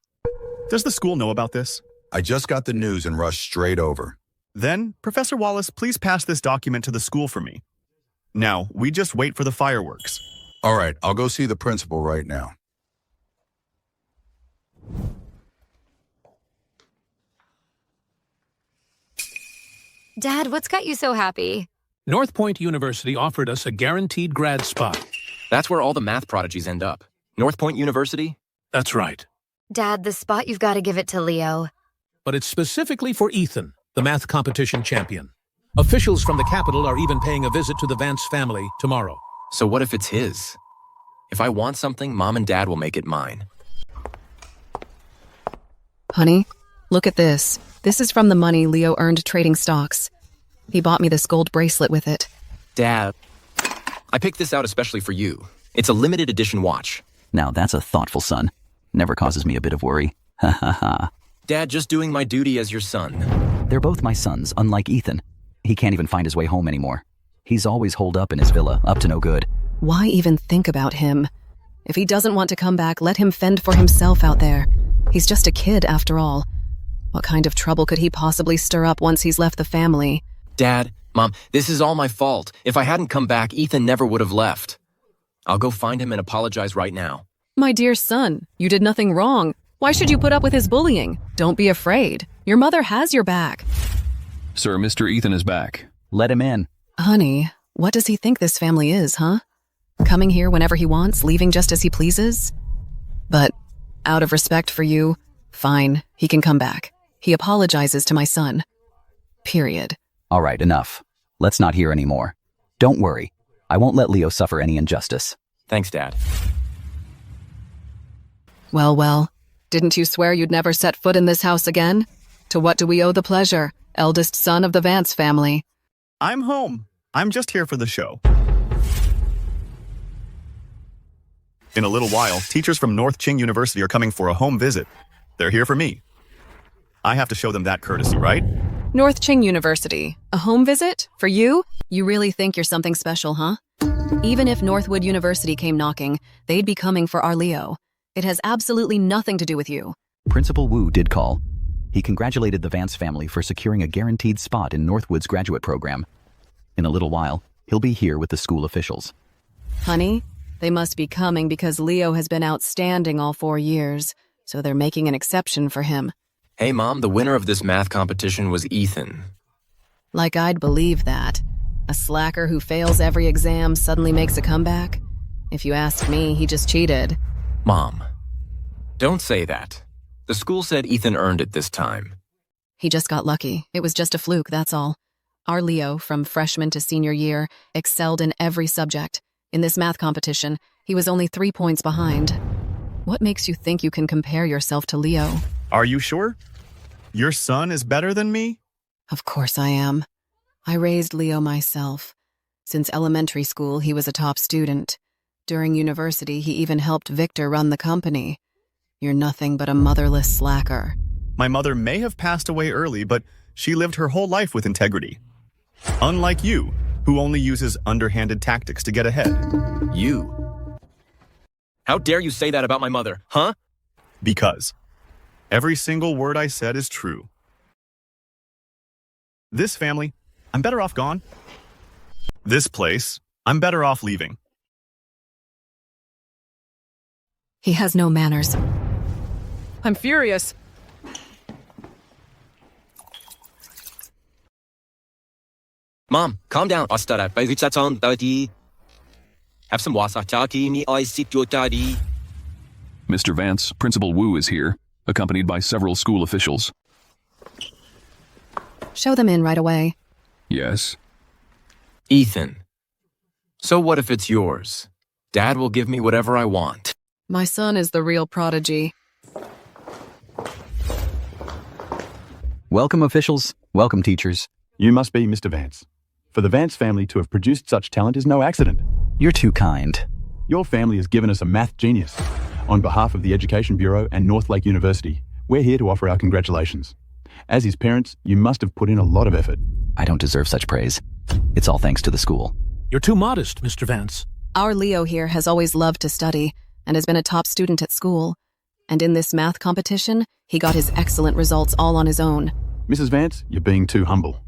Speaker 1: Does the school know about this?
Speaker 14: I just got the news and rushed straight over.
Speaker 1: Then, Professor Wallace, please pass this document to the school for me. Now, we just wait for the fireworks.
Speaker 14: All right, I'll go see the principal right now.
Speaker 4: Dad, what's got you so happy?
Speaker 11: North Point University offered us a guaranteed grad spot.
Speaker 2: That's where all the math prodigies end up. North Point University?
Speaker 11: That's right.
Speaker 4: Dad, the spot, you've got to give it to Leo.
Speaker 11: But it's specifically for Ethan, the math competition champion. Officials from the capital are even paying a visit to the Vance family tomorrow.
Speaker 2: So what if it's his? If I want something, Mom and Dad will make it mine.
Speaker 7: Honey, look at this. This is from the money Leo earned trading stocks. He bought me this gold bracelet with it.
Speaker 2: Dad, I picked this out especially for you. It's a limited edition watch.
Speaker 12: Now that's a thoughtful son. Never causes me a bit of worry. Ha ha ha.
Speaker 2: Dad, just doing my duty as your son.
Speaker 12: They're both my sons, unlike Ethan. He can't even find his way home anymore. He's always holed up in his villa, up to no good.
Speaker 7: Why even think about him? If he doesn't want to come back, let him fend for himself out there. He's just a kid, after all. What kind of trouble could he possibly stir up once he's left the family?
Speaker 2: Dad, Mom, this is all my fault. If I hadn't come back, Ethan never would have left. I'll go find him and apologize right now.
Speaker 7: My dear son, you did nothing wrong. Why should you put up with his bullying? Don't be afraid. Your mother has your back.
Speaker 16: Sir, Mr. Ethan is back.
Speaker 12: Let him in.
Speaker 7: Honey, what does he think this family is, huh? Coming here whenever he wants, leaving just as he pleases? But, out of respect for you, fine, he can come back. He apologizes to my son. Period.
Speaker 12: All right, enough. Let's not hear any more. Don't worry. I won't let Leo suffer any injustice.
Speaker 2: Thanks, Dad.
Speaker 7: Well, didn't you swear you'd never set foot in this house again? To what do we owe the pleasure, eldest son of the Vance family?
Speaker 1: I'm home. I'm just here for the show. In a little while, teachers from North Qing University are coming for a home visit. They're here for me. I have to show them that courtesy, right?
Speaker 7: North Qing University. A home visit? For you? You really think you're something special, huh? Even if Northwood University came knocking, they'd be coming for our Leo. It has absolutely nothing to do with you.
Speaker 12: Principal Wu did call. He congratulated the Vance family for securing a guaranteed spot in Northwood's graduate program. In a little while, he'll be here with the school officials.
Speaker 7: Honey, they must be coming because Leo has been outstanding all 4 years, so they're making an exception for him.
Speaker 2: Hey, Mom, the winner of this math competition was Ethan.
Speaker 7: Like I'd believe that. A slacker who fails every exam suddenly makes a comeback? If you ask me, he just cheated.
Speaker 2: Mom, don't say that. The school said Ethan earned it this time.
Speaker 7: He just got lucky. It was just a fluke, that's all. Our Leo, from freshman to senior year, excelled in every subject. In this math competition, he was only 3 points behind. What makes you think you can compare yourself to Leo?
Speaker 1: Are you sure? Your son is better than me?
Speaker 7: Of course I am. I raised Leo myself. Since elementary school, he was a top student. During university, he even helped Victor run the company. You're nothing but a motherless slacker.
Speaker 1: My mother may have passed away early, but she lived her whole life with integrity. Unlike you, who only uses underhanded tactics to get ahead.
Speaker 2: You? How dare you say that about my mother, huh?
Speaker 1: Because every single word I said is true. This family, I'm better off gone. This place, I'm better off leaving.
Speaker 7: He has no manners.
Speaker 17: I'm furious.
Speaker 2: Mom, calm down. Have some water.
Speaker 16: Mr. Vance, Principal Wu is here, accompanied by several school officials.
Speaker 7: Show them in right away.
Speaker 16: Yes.
Speaker 2: Ethan. So what if it's yours? Dad will give me whatever I want.
Speaker 7: My son is the real prodigy.
Speaker 12: Welcome, officials. Welcome, teachers.
Speaker 18: You must be Mr. Vance. For the Vance family to have produced such talent is no accident.
Speaker 12: You're too kind.
Speaker 18: Your family has given us a math genius. On behalf of the Education Bureau and North Lake University, we're here to offer our congratulations. As his parents, you must have put in a lot of effort.
Speaker 12: I don't deserve such praise. It's all thanks to the school.
Speaker 11: You're too modest, Mr. Vance.
Speaker 7: Our Leo here has always loved to study and has been a top student at school. And in this math competition, he got his excellent results all on his own.
Speaker 18: Mrs. Vance, you're being too humble.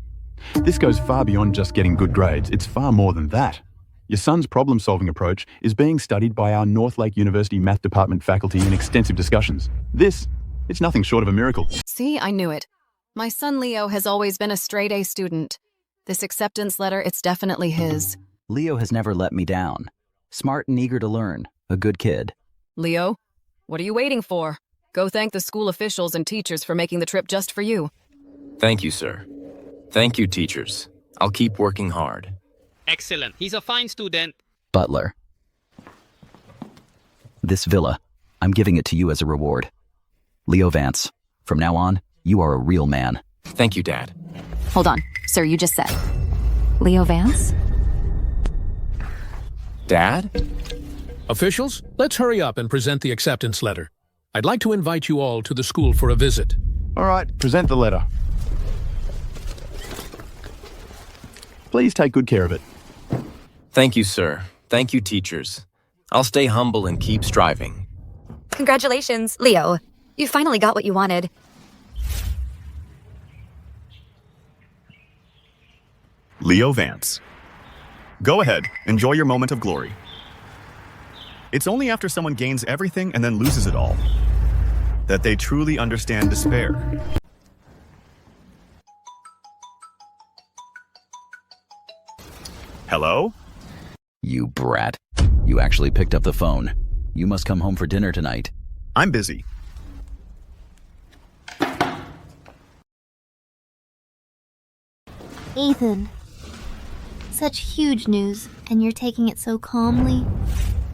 Speaker 18: This goes far beyond just getting good grades. It's far more than that. Your son's problem-solving approach is being studied by our North Lake University Math Department faculty in extensive discussions. It's nothing short of a miracle.
Speaker 7: See, I knew it. My son Leo has always been a straight-A student. This acceptance letter, it's definitely his.
Speaker 12: Leo has never let me down. Smart and eager to learn. A good kid.
Speaker 7: Leo, what are you waiting for? Go thank the school officials and teachers for making the trip just for you.
Speaker 2: Thank you, sir. Thank you, teachers. I'll keep working hard.
Speaker 19: Excellent. He's a fine student.
Speaker 12: Butler. This villa, I'm giving it to you as a reward. Leo Vance, from now on, you are a real man.
Speaker 2: Thank you, Dad.
Speaker 20: Hold on. Sir, you just said Leo Vance?
Speaker 2: Dad?
Speaker 11: Officials, let's hurry up and present the acceptance letter. I'd like to invite you all to the school for a visit.
Speaker 18: All right, present the letter. Please take good care of it.
Speaker 2: Thank you, sir. Thank you, teachers. I'll stay humble and keep striving.
Speaker 4: Congratulations, Leo. You finally got what you wanted.
Speaker 1: Leo Vance. Go ahead, enjoy your moment of glory. It's only after someone gains everything and then loses it all that they truly understand despair. Hello?
Speaker 12: You brat. You actually picked up the phone. You must come home for dinner tonight.
Speaker 1: I'm busy.
Speaker 15: Ethan. Such huge news, and you're taking it so calmly.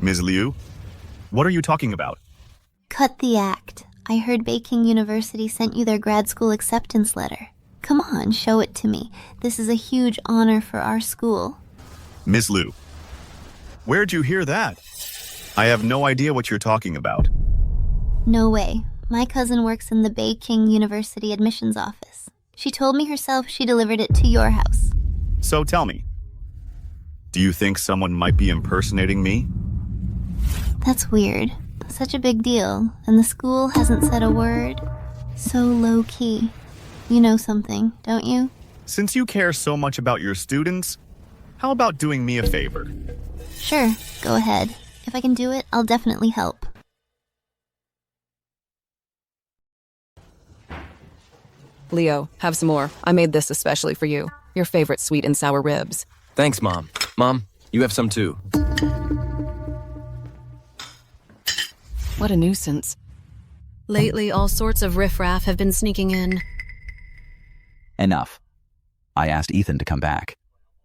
Speaker 1: Ms. Liu, what are you talking about?
Speaker 15: Cut the act. I heard Beijing University sent you their grad school acceptance letter. Come on, show it to me. This is a huge honor for our school.
Speaker 1: Ms. Liu, where'd you hear that? I have no idea what you're talking about.
Speaker 15: No way. My cousin works in the Beijing University admissions office. She told me herself she delivered it to your house.
Speaker 1: So tell me, do you think someone might be impersonating me?
Speaker 15: That's weird. Such a big deal, and the school hasn't said a word. So low-key. You know something, don't you?
Speaker 1: Since you care so much about your students, how about doing me a favor?
Speaker 15: Sure, go ahead. If I can do it, I'll definitely help.
Speaker 7: Leo, have some more. I made this especially for you. Your favorite sweet and sour ribs.
Speaker 2: Thanks, Mom. Mom, you have some too.
Speaker 7: What a nuisance. Lately, all sorts of riffraff have been sneaking in.
Speaker 12: Enough. I asked Ethan to come back.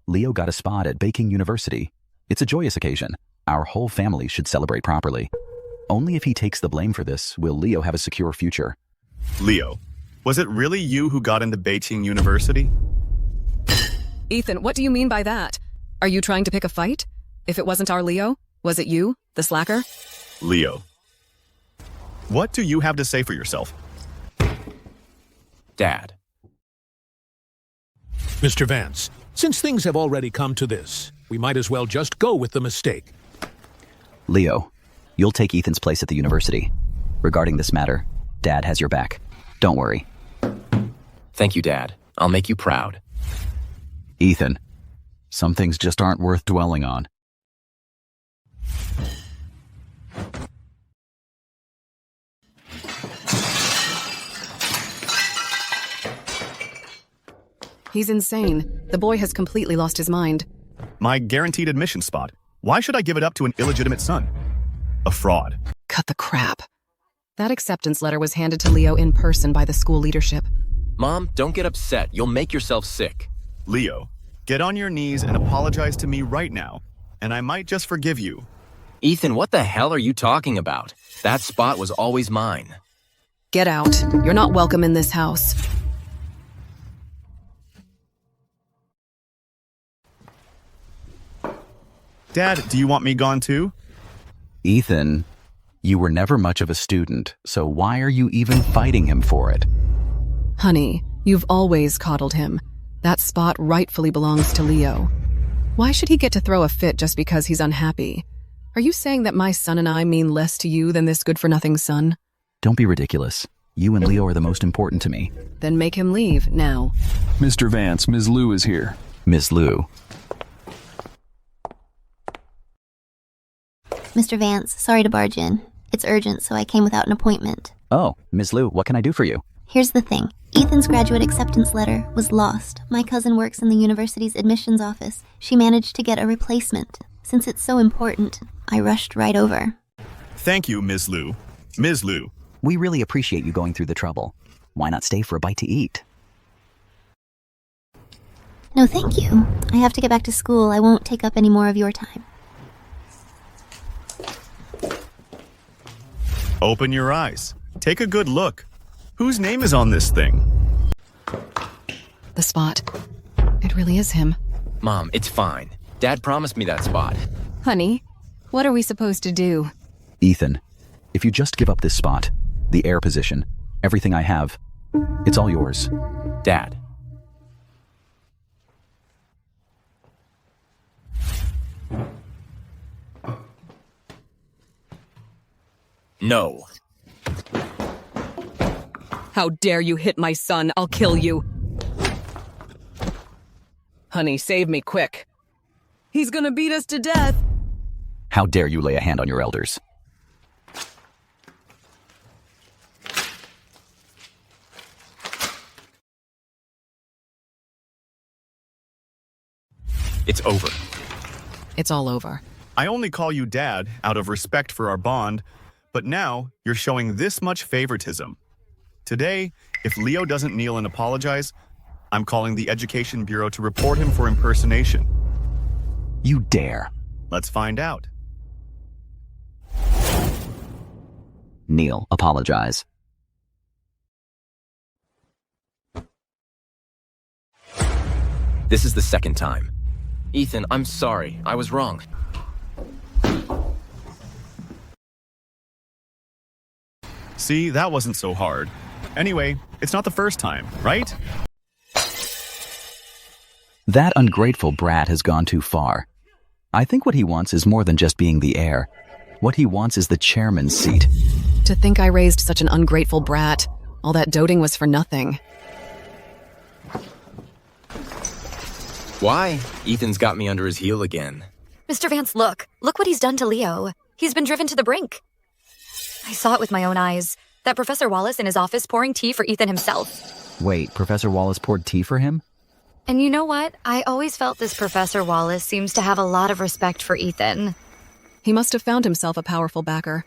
Speaker 12: Leo got a spot at Beijing University. It's a joyous occasion. Our whole family should celebrate properly. Only if he takes the blame for this will Leo have a secure future.
Speaker 1: Leo, was it really you who got into Beijing University?
Speaker 7: Ethan, what do you mean by that? Are you trying to pick a fight? If it wasn't our Leo, was it you, the slacker?
Speaker 1: Leo, what do you have to say for yourself?
Speaker 2: Dad.
Speaker 11: Mr. Vance, since things have already come to this, we might as well just go with the mistake.
Speaker 12: Leo, you'll take Ethan's place at the university. Regarding this matter, Dad has your back. Don't worry.
Speaker 2: Thank you, Dad. I'll make you proud.
Speaker 12: Ethan, some things just aren't worth dwelling on.
Speaker 7: He's insane. The boy has completely lost his mind.
Speaker 1: My guaranteed admission spot. Why should I give it up to an illegitimate son? A fraud.
Speaker 7: Cut the crap. That acceptance letter was handed to Leo in person by the school leadership.
Speaker 2: Mom, don't get upset. You'll make yourself sick.
Speaker 1: Leo, get on your knees and apologize to me right now, and I might just forgive you.
Speaker 2: Ethan, what the hell are you talking about? That spot was always mine.
Speaker 7: Get out. You're not welcome in this house.
Speaker 1: Dad, do you want me gone too?
Speaker 12: Ethan, you were never much of a student, so why are you even fighting him for it?
Speaker 7: Honey, you've always coddled him. That spot rightfully belongs to Leo. Why should he get to throw a fit just because he's unhappy? Are you saying that my son and I mean less to you than this good-for-nothing son?
Speaker 12: Don't be ridiculous. You and Leo are the most important to me.
Speaker 7: Then make him leave, now.
Speaker 16: Mr. Vance, Ms. Liu is here.
Speaker 12: Miss Liu.
Speaker 15: Mr. Vance, sorry to barge in. It's urgent, so I came without an appointment.
Speaker 12: Oh, Miss Liu, what can I do for you?
Speaker 15: Here's the thing. Ethan's graduate acceptance letter was lost. My cousin works in the university's admissions office. She managed to get a replacement. Since it's so important, I rushed right over.
Speaker 1: Thank you, Ms. Liu. Ms. Liu.
Speaker 12: We really appreciate you going through the trouble. Why not stay for a bite to eat?
Speaker 15: No, thank you. I have to get back to school. I won't take up any more of your time.
Speaker 1: Open your eyes. Take a good look. Whose name is on this thing?
Speaker 7: The spot. It really is him.
Speaker 2: Mom, it's fine. Dad promised me that spot.
Speaker 7: Honey, what are we supposed to do?
Speaker 12: Ethan, if you just give up this spot, the heir position, everything I have, it's all yours.
Speaker 2: Dad. No.
Speaker 21: How dare you hit my son? I'll kill you. Honey, save me quick. He's gonna beat us to death.
Speaker 12: How dare you lay a hand on your elders?
Speaker 2: It's over.
Speaker 7: It's all over.
Speaker 1: I only call you Dad out of respect for our bond, but now you're showing this much favoritism. Today, if Leo doesn't kneel and apologize, I'm calling the Education Bureau to report him for impersonation.
Speaker 12: You dare.
Speaker 1: Let's find out.
Speaker 12: Kneel, apologize.
Speaker 2: This is the second time. Ethan, I'm sorry. I was wrong.
Speaker 1: See, that wasn't so hard. Anyway, it's not the first time, right?
Speaker 12: That ungrateful brat has gone too far. I think what he wants is more than just being the heir. What he wants is the chairman's seat.
Speaker 7: To think I raised such an ungrateful brat. All that doting was for nothing.
Speaker 2: Why? Ethan's got me under his heel again.
Speaker 4: Mr. Vance, look. Look what he's done to Leo. He's been driven to the brink. I saw it with my own eyes. That Professor Wallace in his office pouring tea for Ethan himself.
Speaker 12: Wait, Professor Wallace poured tea for him?
Speaker 4: And you know what? I always felt this Professor Wallace seems to have a lot of respect for Ethan.
Speaker 7: He must have found himself a powerful backer.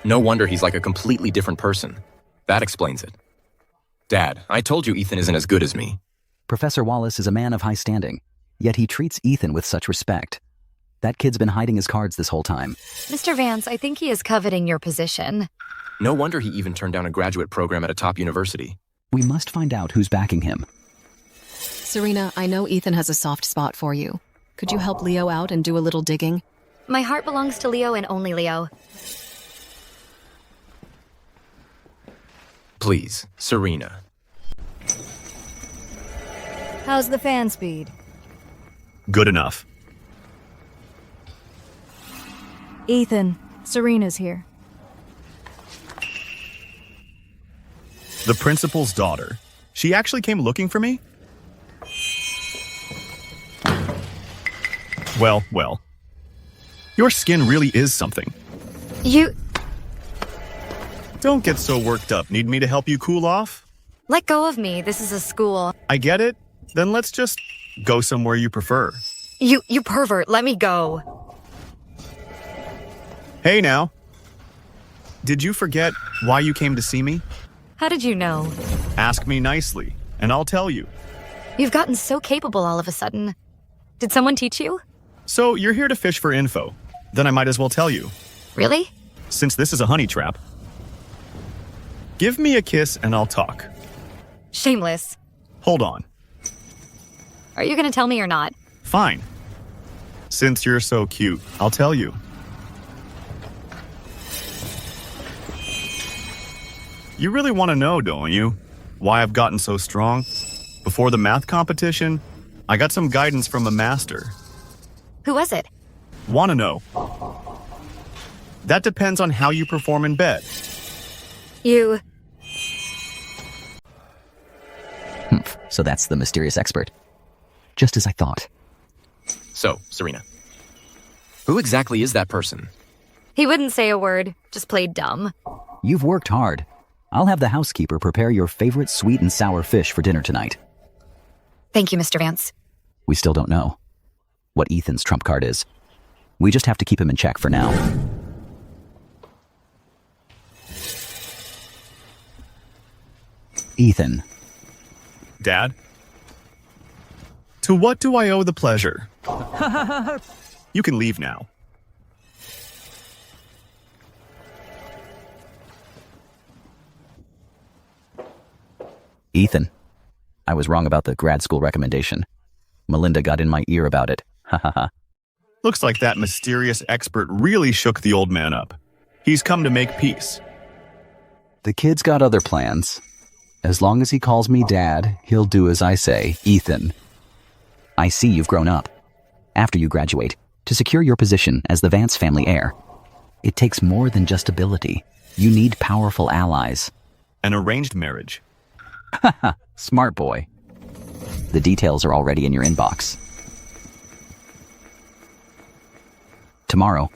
Speaker 2: No wonder he's like a completely different person. That explains it. Dad, I told you Ethan isn't as good as me.
Speaker 12: Professor Wallace is a man of high standing, yet he treats Ethan with such respect. That kid's been hiding his cards this whole time.
Speaker 4: Mr. Vance, I think he is coveting your position.
Speaker 2: No wonder he even turned down a graduate program at a top university.
Speaker 12: We must find out who's backing him.
Speaker 7: Serena, I know Ethan has a soft spot for you. Could you help Leo out and do a little digging?
Speaker 4: My heart belongs to Leo and only Leo.
Speaker 2: Please, Serena.
Speaker 3: How's the fan speed?
Speaker 1: Good enough.
Speaker 3: Ethan, Serena's here.
Speaker 1: The principal's daughter. She actually came looking for me? Well, well. Your skin really is something.
Speaker 4: You...
Speaker 1: Don't get so worked up. Need me to help you cool off?
Speaker 4: Let go of me. This is a school.
Speaker 1: I get it. Then let's just go somewhere you prefer.
Speaker 4: You pervert. Let me go.
Speaker 1: Hey now. Did you forget why you came to see me?
Speaker 4: How did you know?
Speaker 1: Ask me nicely, and I'll tell you.
Speaker 4: You've gotten so capable all of a sudden. Did someone teach you?
Speaker 1: So you're here to fish for info. Then I might as well tell you.
Speaker 4: Really?
Speaker 1: Since this is a honey trap. Give me a kiss and I'll talk.
Speaker 4: Shameless.
Speaker 1: Hold on.
Speaker 4: Are you gonna tell me or not?
Speaker 1: Fine. Since you're so cute, I'll tell you. You really want to know, don't you? Why I've gotten so strong? Before the math competition, I got some guidance from a master.
Speaker 4: Who was it?
Speaker 1: Want to know? That depends on how you perform in bed.
Speaker 4: You...
Speaker 12: So that's the mysterious expert. Just as I thought.
Speaker 2: So, Serena, who exactly is that person?
Speaker 4: He wouldn't say a word, just played dumb.
Speaker 12: You've worked hard. I'll have the housekeeper prepare your favorite sweet and sour fish for dinner tonight.
Speaker 4: Thank you, Mr. Vance.
Speaker 12: We still don't know what Ethan's trump card is. We just have to keep him in check for now. Ethan.
Speaker 1: Dad? To what do I owe the pleasure? You can leave now.
Speaker 12: Ethan. I was wrong about the grad school recommendation. Melinda got in my ear about it. Ha ha ha.
Speaker 1: Looks like that mysterious expert really shook the old man up. He's come to make peace.
Speaker 12: The kid's got other plans. As long as he calls me Dad, he'll do as I say, Ethan. I see you've grown up. After you graduate, to secure your position as the Vance family heir, it takes more than just ability. You need powerful allies.
Speaker 1: An arranged marriage.
Speaker 12: Haha, smart boy. The details are already in your inbox. Tomorrow,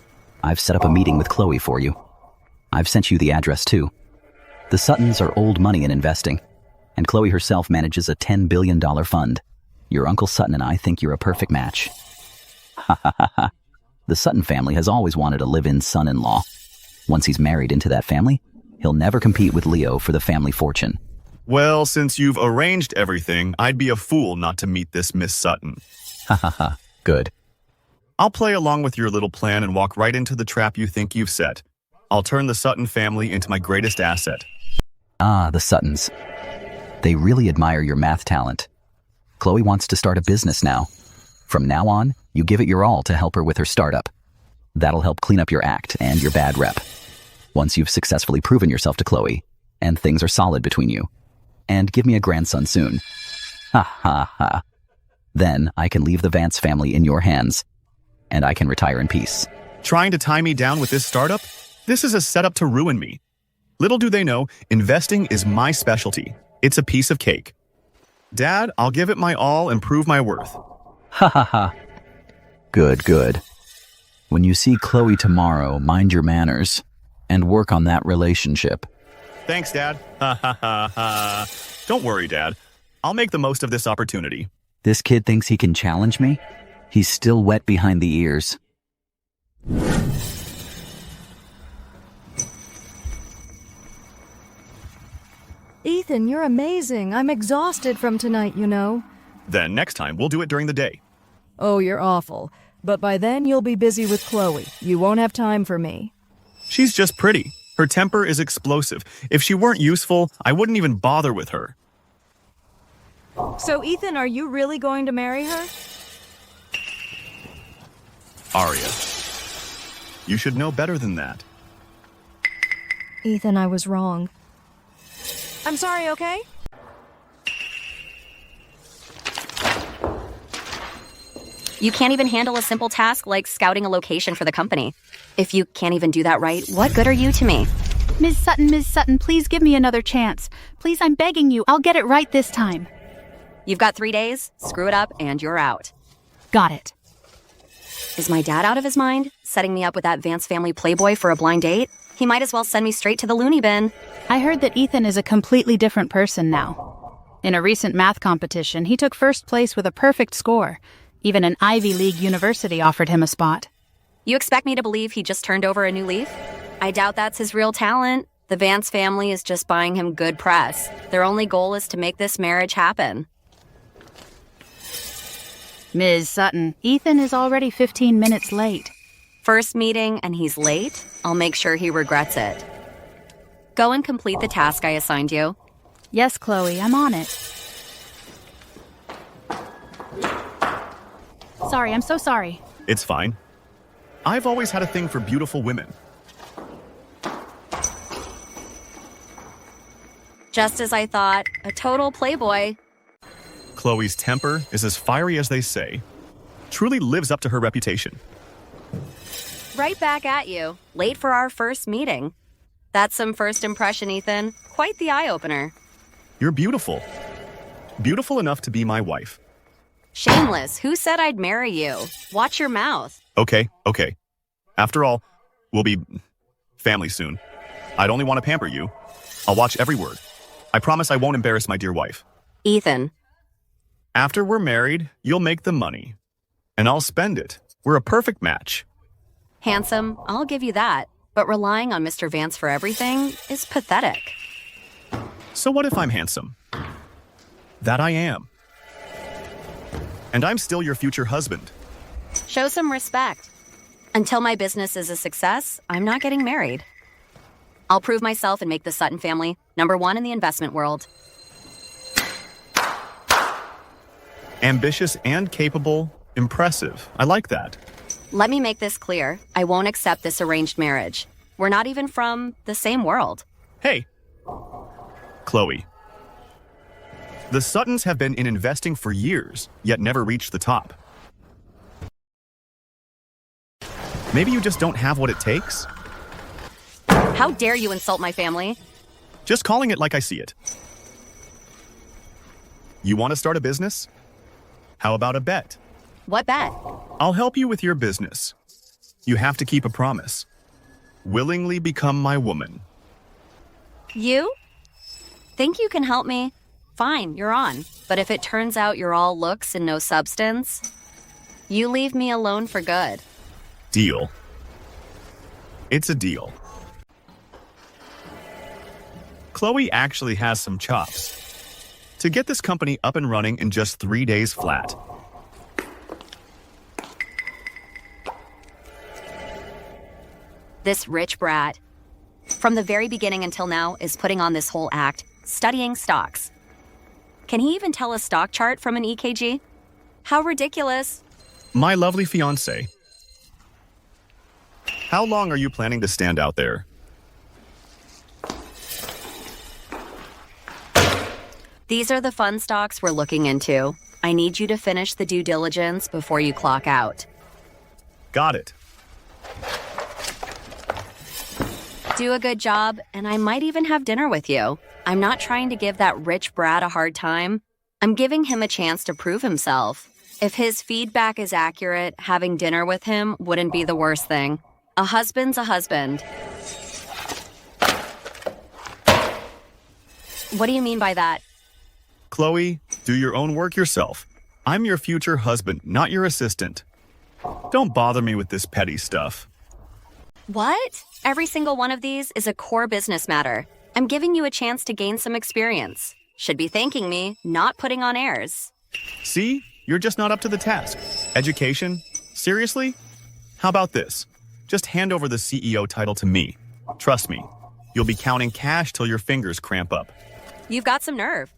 Speaker 12: I've set up a meeting with Chloe for you. I've sent you the address too. The Suttons are old money in investing, and Chloe herself manages a $10 billion fund. Your Uncle Sutton and I think you're a perfect match. Ha ha ha ha. The Sutton family has always wanted a live-in son-in-law. Once he's married into that family, he'll never compete with Leo for the family fortune.
Speaker 1: Well, since you've arranged everything, I'd be a fool not to meet this Miss Sutton.
Speaker 12: Ha ha ha. Good.
Speaker 1: I'll play along with your little plan and walk right into the trap you think you've set. I'll turn the Sutton family into my greatest asset.
Speaker 12: Ah, the Suttons. They really admire your math talent. Chloe wants to start a business now. From now on, you give it your all to help her with her startup. That'll help clean up your act and your bad rep. Once you've successfully proven yourself to Chloe, and things are solid between you, and give me a grandson soon. Ha ha ha. Then I can leave the Vance family in your hands, and I can retire in peace.
Speaker 1: Trying to tie me down with this startup? This is a setup to ruin me. Little do they know, investing is my specialty. It's a piece of cake. Dad, I'll give it my all and prove my worth.
Speaker 12: Ha ha ha. Good, good. When you see Chloe tomorrow, mind your manners, and work on that relationship.
Speaker 1: Thanks, Dad. Ha ha ha ha. Don't worry, Dad. I'll make the most of this opportunity.
Speaker 12: This kid thinks he can challenge me? He's still wet behind the ears.
Speaker 3: Ethan, you're amazing. I'm exhausted from tonight, you know.
Speaker 1: Then next time, we'll do it during the day.
Speaker 3: Oh, you're awful. But by then, you'll be busy with Chloe. You won't have time for me.
Speaker 1: She's just pretty. Her temper is explosive. If she weren't useful, I wouldn't even bother with her.
Speaker 3: So, Ethan, are you really going to marry her?
Speaker 1: Arya, you should know better than that.
Speaker 3: Ethan, I was wrong. I'm sorry, okay?
Speaker 20: You can't even handle a simple task like scouting a location for the company. If you can't even do that right, what good are you to me?
Speaker 6: Ms. Sutton, please give me another chance. Please, I'm begging you. I'll get it right this time.
Speaker 20: You've got 3 days, screw it up, and you're out.
Speaker 6: Got it.
Speaker 20: Is my dad out of his mind, setting me up with that Vance family playboy for a blind date? He might as well send me straight to the loony bin.
Speaker 5: I heard that Ethan is a completely different person now. In a recent math competition, he took first place with a perfect score. Even an Ivy League university offered him a spot.
Speaker 20: You expect me to believe he just turned over a new leaf? I doubt that's his real talent. The Vance family is just buying him good press. Their only goal is to make this marriage happen.
Speaker 5: Ms. Sutton, Ethan is already 15 minutes late.
Speaker 20: First meeting and he's late? I'll make sure he regrets it. Go and complete the task I assigned you.
Speaker 5: Yes, Chloe, I'm on it. Sorry, I'm so sorry.
Speaker 1: It's fine. I've always had a thing for beautiful women.
Speaker 20: Just as I thought, a total playboy.
Speaker 1: Chloe's temper is as fiery as they say. Truly lives up to her reputation.
Speaker 20: Right back at you. Late for our first meeting. That's some first impression, Ethan. Quite the eye-opener.
Speaker 1: You're beautiful. Beautiful enough to be my wife.
Speaker 20: Shameless. Who said I'd marry you? Watch your mouth.
Speaker 1: Okay. After all, we'll be family soon. I'd only want to pamper you. I'll watch every word. I promise I won't embarrass my dear wife.
Speaker 20: Ethan.
Speaker 1: After we're married, you'll make the money. And I'll spend it. We're a perfect match.
Speaker 20: Handsome, I'll give you that. But relying on Mr. Vance for everything is pathetic.
Speaker 1: So what if I'm handsome? That I am. And I'm still your future husband.
Speaker 20: Show some respect. Until my business is a success, I'm not getting married. I'll prove myself and make the Sutton family #1 in the investment world.
Speaker 1: Ambitious and capable, impressive. I like that.
Speaker 20: Let me make this clear. I won't accept this arranged marriage. We're not even from the same world.
Speaker 1: Hey, Chloe. The Suttons have been in investing for years, yet never reached the top. Maybe you just don't have what it takes?
Speaker 20: How dare you insult my family?
Speaker 1: Just calling it like I see it. You want to start a business? How about a bet?
Speaker 20: What bet?
Speaker 1: I'll help you with your business. You have to keep a promise. Willingly become my woman.
Speaker 20: You? Think you can help me? Fine, you're on. But if it turns out you're all looks and no substance, you leave me alone for good.
Speaker 1: Deal. It's a deal. Chloe actually has some chops. To get this company up and running in just 3 days flat.
Speaker 20: This rich brat, from the very beginning until now, is putting on this whole act, studying stocks. Can he even tell a stock chart from an EKG? How ridiculous.
Speaker 1: My lovely fiancé. How long are you planning to stand out there?
Speaker 20: These are the fun stocks we're looking into. I need you to finish the due diligence before you clock out.
Speaker 1: Got it.
Speaker 20: Do a good job, and I might even have dinner with you. I'm not trying to give that rich brat a hard time. I'm giving him a chance to prove himself. If his feedback is accurate, having dinner with him wouldn't be the worst thing. A husband's a husband. What do you mean by that?
Speaker 1: Chloe, do your own work yourself. I'm your future husband, not your assistant. Don't bother me with this petty stuff.
Speaker 20: What? Every single one of these is a core business matter. I'm giving you a chance to gain some experience. Should be thanking me, not putting on airs.
Speaker 1: See? You're just not up to the task. Education? Seriously? How about this? Just hand over the CEO title to me. Trust me, you'll be counting cash till your fingers cramp up.
Speaker 20: You've got some nerve.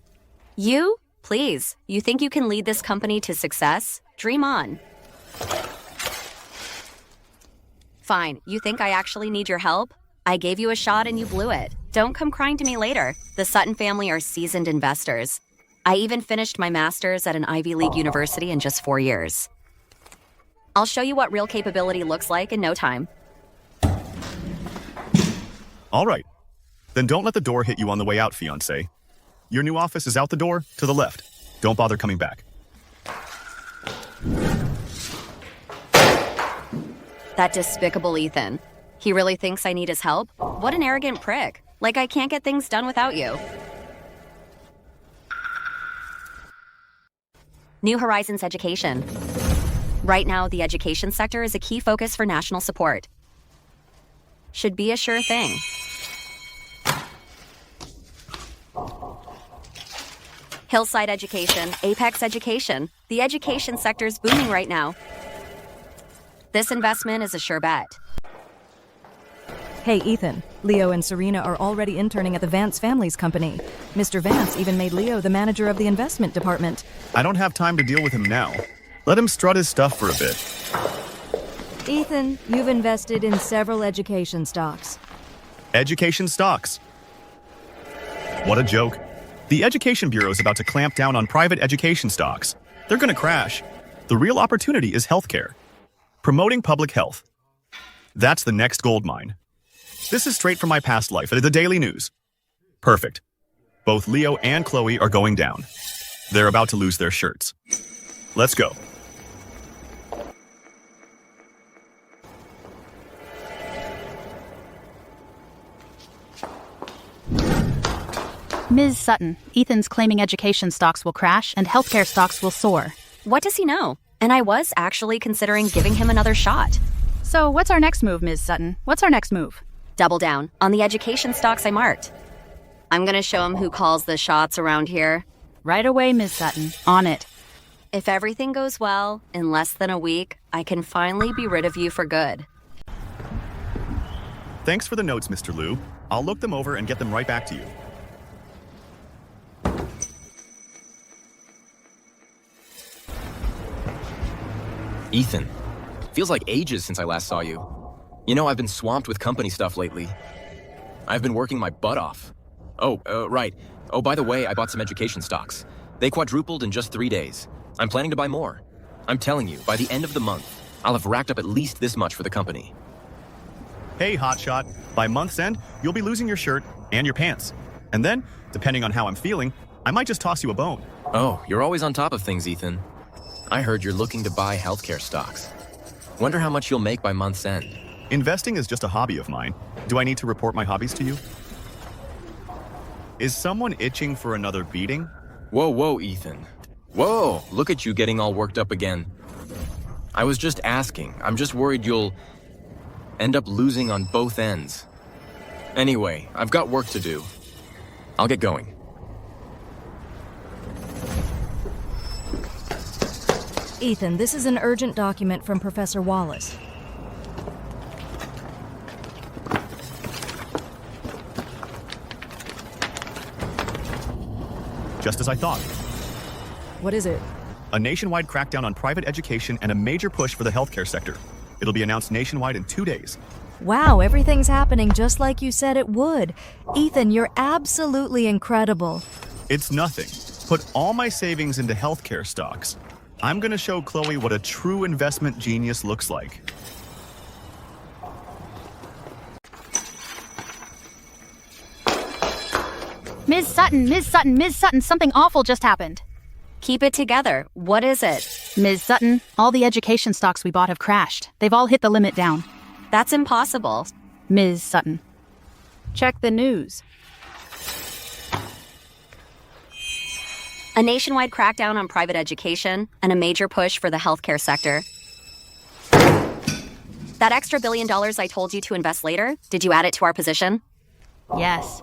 Speaker 20: You? Please. You think you can lead this company to success? Dream on. Fine. You think I actually need your help? I gave you a shot and you blew it. Don't come crying to me later. The Sutton family are seasoned investors. I even finished my master's at an Ivy League university in just 4 years. I'll show you what real capability looks like in no time.
Speaker 1: All right. Then don't let the door hit you on the way out, fiancé. Your new office is out the door, to the left. Don't bother coming back.
Speaker 20: That despicable Ethan. He really thinks I need his help? What an arrogant prick. Like I can't get things done without you. New Horizons Education. Right now, the education sector is a key focus for national support. Should be a sure thing. Hillside Education, Apex Education. The education sector is booming right now. This investment is a sure bet.
Speaker 3: Hey, Ethan. Leo and Serena are already interning at the Vance family's company. Mr. Vance even made Leo the manager of the investment department.
Speaker 1: I don't have time to deal with him now. Let him strut his stuff for a bit.
Speaker 3: Ethan, you've invested in several education stocks.
Speaker 1: Education stocks. What a joke. The Education Bureau is about to clamp down on private education stocks. They're going to crash. The real opportunity is healthcare. Promoting public health. That's the next gold mine. This is straight from my past life at the Daily News. Perfect. Both Leo and Chloe are going down. They're about to lose their shirts. Let's go.
Speaker 5: Ms. Sutton, Ethan's claiming education stocks will crash and healthcare stocks will soar.
Speaker 20: What does he know? And I was actually considering giving him another shot.
Speaker 5: So what's our next move, Ms. Sutton? What's our next move?
Speaker 20: Double down on the education stocks I marked. I'm gonna show him who calls the shots around here.
Speaker 5: Right away, Ms. Sutton. On it.
Speaker 20: If everything goes well, in less than a week, I can finally be rid of you for good.
Speaker 1: Thanks for the notes, Mr. Liu. I'll look them over and get them right back to you.
Speaker 2: Ethan, feels like ages since I last saw you. You know, I've been swamped with company stuff lately. I've been working my butt off. Right. Oh, by the way, I bought some education stocks. They quadrupled in just 3 days. I'm planning to buy more. I'm telling you, by the end of the month, I'll have racked up at least this much for the company.
Speaker 1: Hey, hotshot. By month's end, you'll be losing your shirt and your pants. And then, depending on how I'm feeling, I might just toss you a bone.
Speaker 2: Oh, you're always on top of things, Ethan. I heard you're looking to buy healthcare stocks. Wonder how much you'll make by month's end.
Speaker 1: Investing is just a hobby of mine. Do I need to report my hobbies to you? Is someone itching for another beating?
Speaker 2: Whoa, Ethan. Whoa, look at you getting all worked up again. I was just asking. I'm just worried you'll end up losing on both ends. Anyway, I've got work to do. I'll get going.
Speaker 3: Ethan, this is an urgent document from Professor Wallace.
Speaker 1: Just as I thought.
Speaker 3: What is it?
Speaker 1: A nationwide crackdown on private education and a major push for the healthcare sector. It'll be announced nationwide in 2 days.
Speaker 3: Wow, everything's happening just like you said it would. Ethan, you're absolutely incredible.
Speaker 1: It's nothing. Put all my savings into healthcare stocks. I'm gonna show Chloe what a true investment genius looks like.
Speaker 5: Ms. Sutton, something awful just happened.
Speaker 20: Keep it together. What is it?
Speaker 5: Ms. Sutton, all the education stocks we bought have crashed. They've all hit the limit down.
Speaker 20: That's impossible.
Speaker 5: Ms. Sutton, check the news.
Speaker 20: A nationwide crackdown on private education and a major push for the healthcare sector. That extra $1 billion I told you to invest later, did you add it to our position?
Speaker 5: Yes.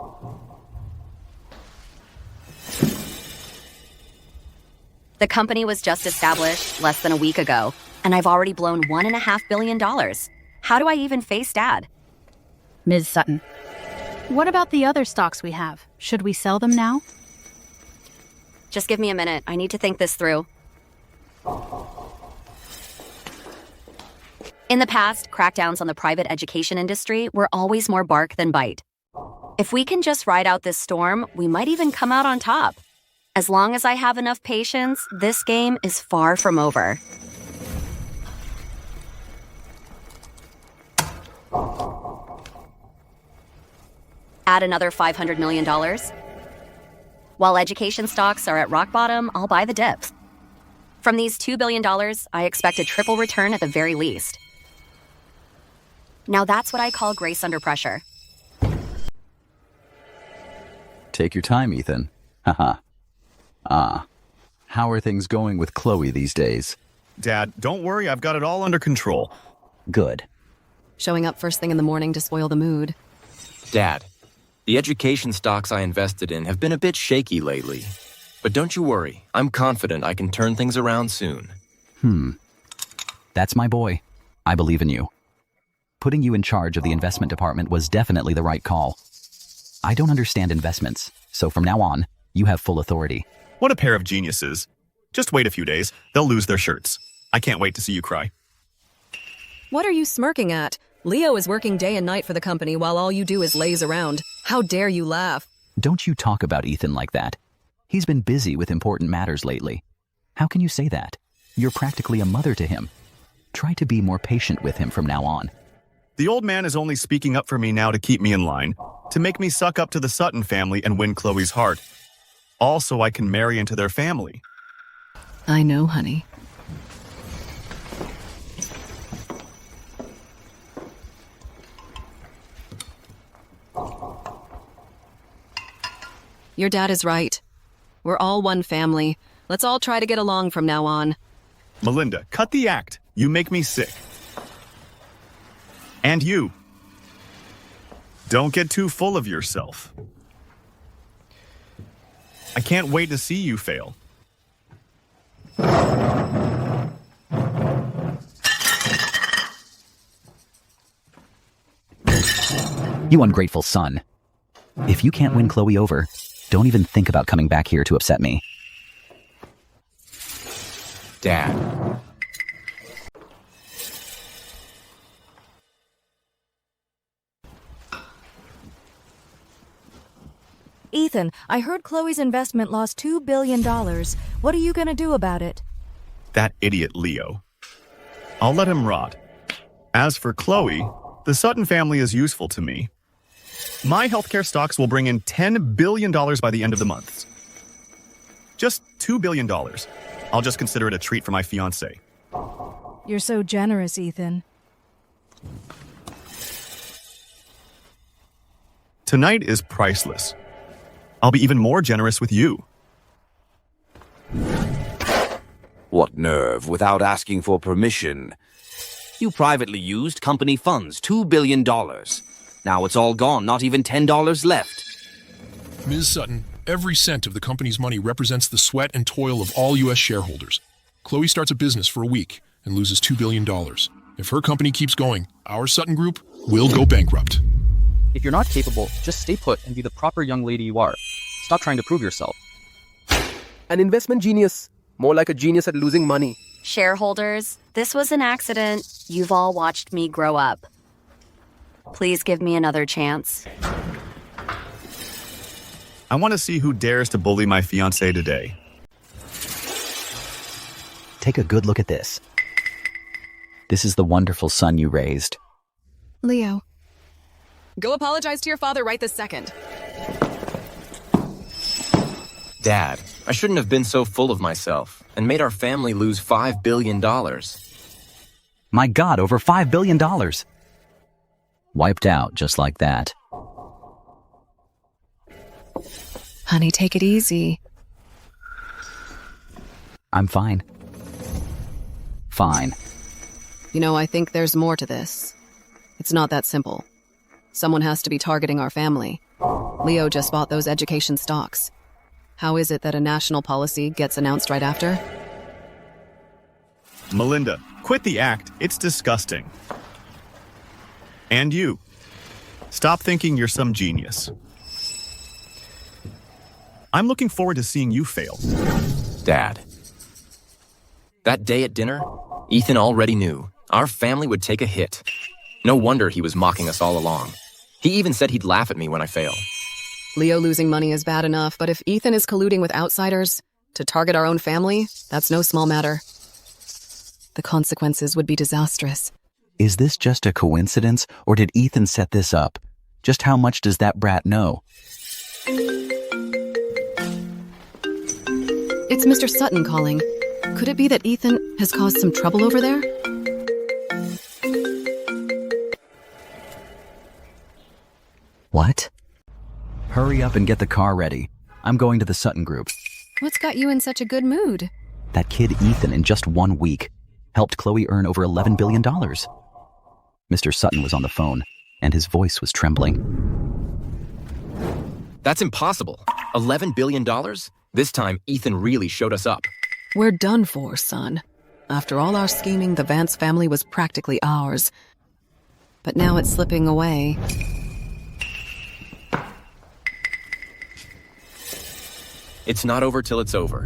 Speaker 20: The company was just established less than a week ago, and I've already blown $1.5 billion. How do I even face Dad?
Speaker 5: Ms. Sutton, what about the other stocks we have? Should we sell them now?
Speaker 20: Just give me a minute. I need to think this through. In the past, crackdowns on the private education industry were always more bark than bite. If we can just ride out this storm, we might even come out on top. As long as I have enough patience, this game is far from over. Add another $500 million. While education stocks are at rock bottom, I'll buy the dips. From these $2 billion, I expect a triple return at the very least. Now that's what I call grace under pressure.
Speaker 12: Take your time, Ethan. Haha. How are things going with Chloe these days?
Speaker 1: Dad, don't worry, I've got it all under control.
Speaker 12: Good.
Speaker 7: Showing up first thing in the morning to spoil the mood.
Speaker 2: Dad, the education stocks I invested in have been a bit shaky lately. But don't you worry, I'm confident I can turn things around soon.
Speaker 12: That's my boy. I believe in you. Putting you in charge of the investment department was definitely the right call. I don't understand investments, so from now on, you have full authority.
Speaker 1: What a pair of geniuses. Just wait a few days, they'll lose their shirts. I can't wait to see you cry.
Speaker 7: What are you smirking at? Leo is working day and night for the company while all you do is laze around. How dare you laugh?
Speaker 12: Don't you talk about Ethan like that. He's been busy with important matters lately. How can you say that? You're practically a mother to him. Try to be more patient with him from now on.
Speaker 1: The old man is only speaking up for me now to keep me in line, to make me suck up to the Sutton family and win Chloe's heart. Also, I can marry into their family.
Speaker 7: I know, honey. Your dad is right. We're all one family. Let's all try to get along from now on.
Speaker 1: Melinda, cut the act. You make me sick. And you. Don't get too full of yourself. I can't wait to see you fail.
Speaker 12: You ungrateful son. If you can't win Chloe over, don't even think about coming back here to upset me.
Speaker 2: Dad.
Speaker 3: Ethan, I heard Chloe's investment lost $2 billion. What are you gonna do about it?
Speaker 1: That idiot Leo. I'll let him rot. As for Chloe, the Sutton family is useful to me. My healthcare stocks will bring in $10 billion by the end of the month. Just $2 billion. I'll just consider it a treat for my fiancé.
Speaker 3: You're so generous, Ethan.
Speaker 1: Tonight is priceless. I'll be even more generous with you.
Speaker 8: What nerve, without asking for permission. You privately used company funds, $2 billion. Now it's all gone, not even $10 left.
Speaker 22: Ms. Sutton, every cent of the company's money represents the sweat and toil of all U.S. shareholders. Chloe starts a business for a week and loses $2 billion. If her company keeps going, our Sutton Group will go bankrupt.
Speaker 13: If you're not capable, just stay put and be the proper young lady you are. Stop trying to prove yourself.
Speaker 23: An investment genius. More like a genius at losing money.
Speaker 20: Shareholders, this was an accident. You've all watched me grow up. Please give me another chance.
Speaker 1: I want to see who dares to bully my fiancé today.
Speaker 12: Take a good look at this. This is the wonderful son you raised.
Speaker 7: Leo. Go apologize to your father right this second.
Speaker 2: Dad, I shouldn't have been so full of myself and made our family lose $5 billion.
Speaker 12: My God, over $5 billion. Wiped out just like that.
Speaker 7: Honey, take it easy.
Speaker 12: I'm fine. Fine.
Speaker 7: You know, I think there's more to this. It's not that simple. Someone has to be targeting our family. Leo just bought those education stocks. How is it that a national policy gets announced right after?
Speaker 1: Melinda, quit the act. It's disgusting. And you. Stop thinking you're some genius. I'm looking forward to seeing you fail.
Speaker 2: Dad. That day at dinner, Ethan already knew our family would take a hit. No wonder he was mocking us all along. He even said he'd laugh at me when I fail.
Speaker 7: Leo losing money is bad enough, but if Ethan is colluding with outsiders to target our own family, that's no small matter. The consequences would be disastrous.
Speaker 12: Is this just a coincidence, or did Ethan set this up? Just how much does that brat know?
Speaker 7: It's Mr. Sutton calling. Could it be that Ethan has caused some trouble over there?
Speaker 12: What? Hurry up and get the car ready. I'm going to the Sutton group.
Speaker 7: What's got you in such a good mood?
Speaker 12: That kid Ethan, in just 1 week, helped Chloe earn over $11 billion. Mr. Sutton was on the phone, and his voice was trembling.
Speaker 2: That's impossible. $11 billion? This time, Ethan really showed us up.
Speaker 7: We're done for, son. After all our scheming, the Vance family was practically ours. But now it's slipping away.
Speaker 2: It's not over till it's over.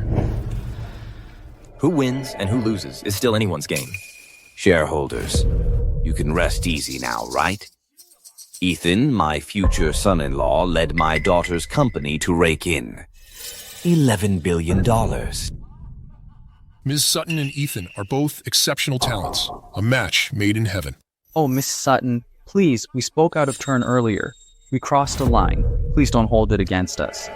Speaker 2: Who wins and who loses is still anyone's game.
Speaker 8: Shareholders, you can rest easy now, right? Ethan, my future son-in-law, led my daughter's company to rake in $11 billion.
Speaker 22: Ms. Sutton and Ethan are both exceptional talents. A match made in heaven.
Speaker 9: Oh, Miss Sutton, please, we spoke out of turn earlier. We crossed a line. Please don't hold it against us.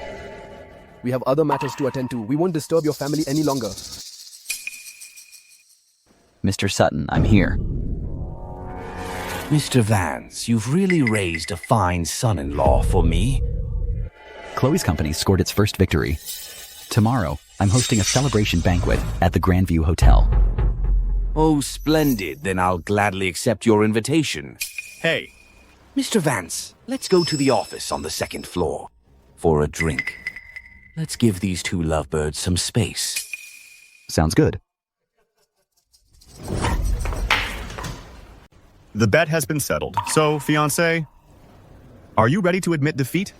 Speaker 23: We have other matters to attend to. We won't disturb your family any longer.
Speaker 12: Mr. Sutton, I'm here.
Speaker 8: Mr. Vance, you've really raised a fine son-in-law for me.
Speaker 12: Chloe's company scored its first victory. Tomorrow, I'm hosting a celebration banquet at the Grandview Hotel.
Speaker 8: Oh, splendid. Then I'll gladly accept your invitation.
Speaker 1: Hey.
Speaker 8: Mr. Vance, let's go to the office on the 2nd floor for a drink. Let's give these two lovebirds some space.
Speaker 12: Sounds good.
Speaker 1: The bet has been settled. So, fiancé, are you ready to admit defeat?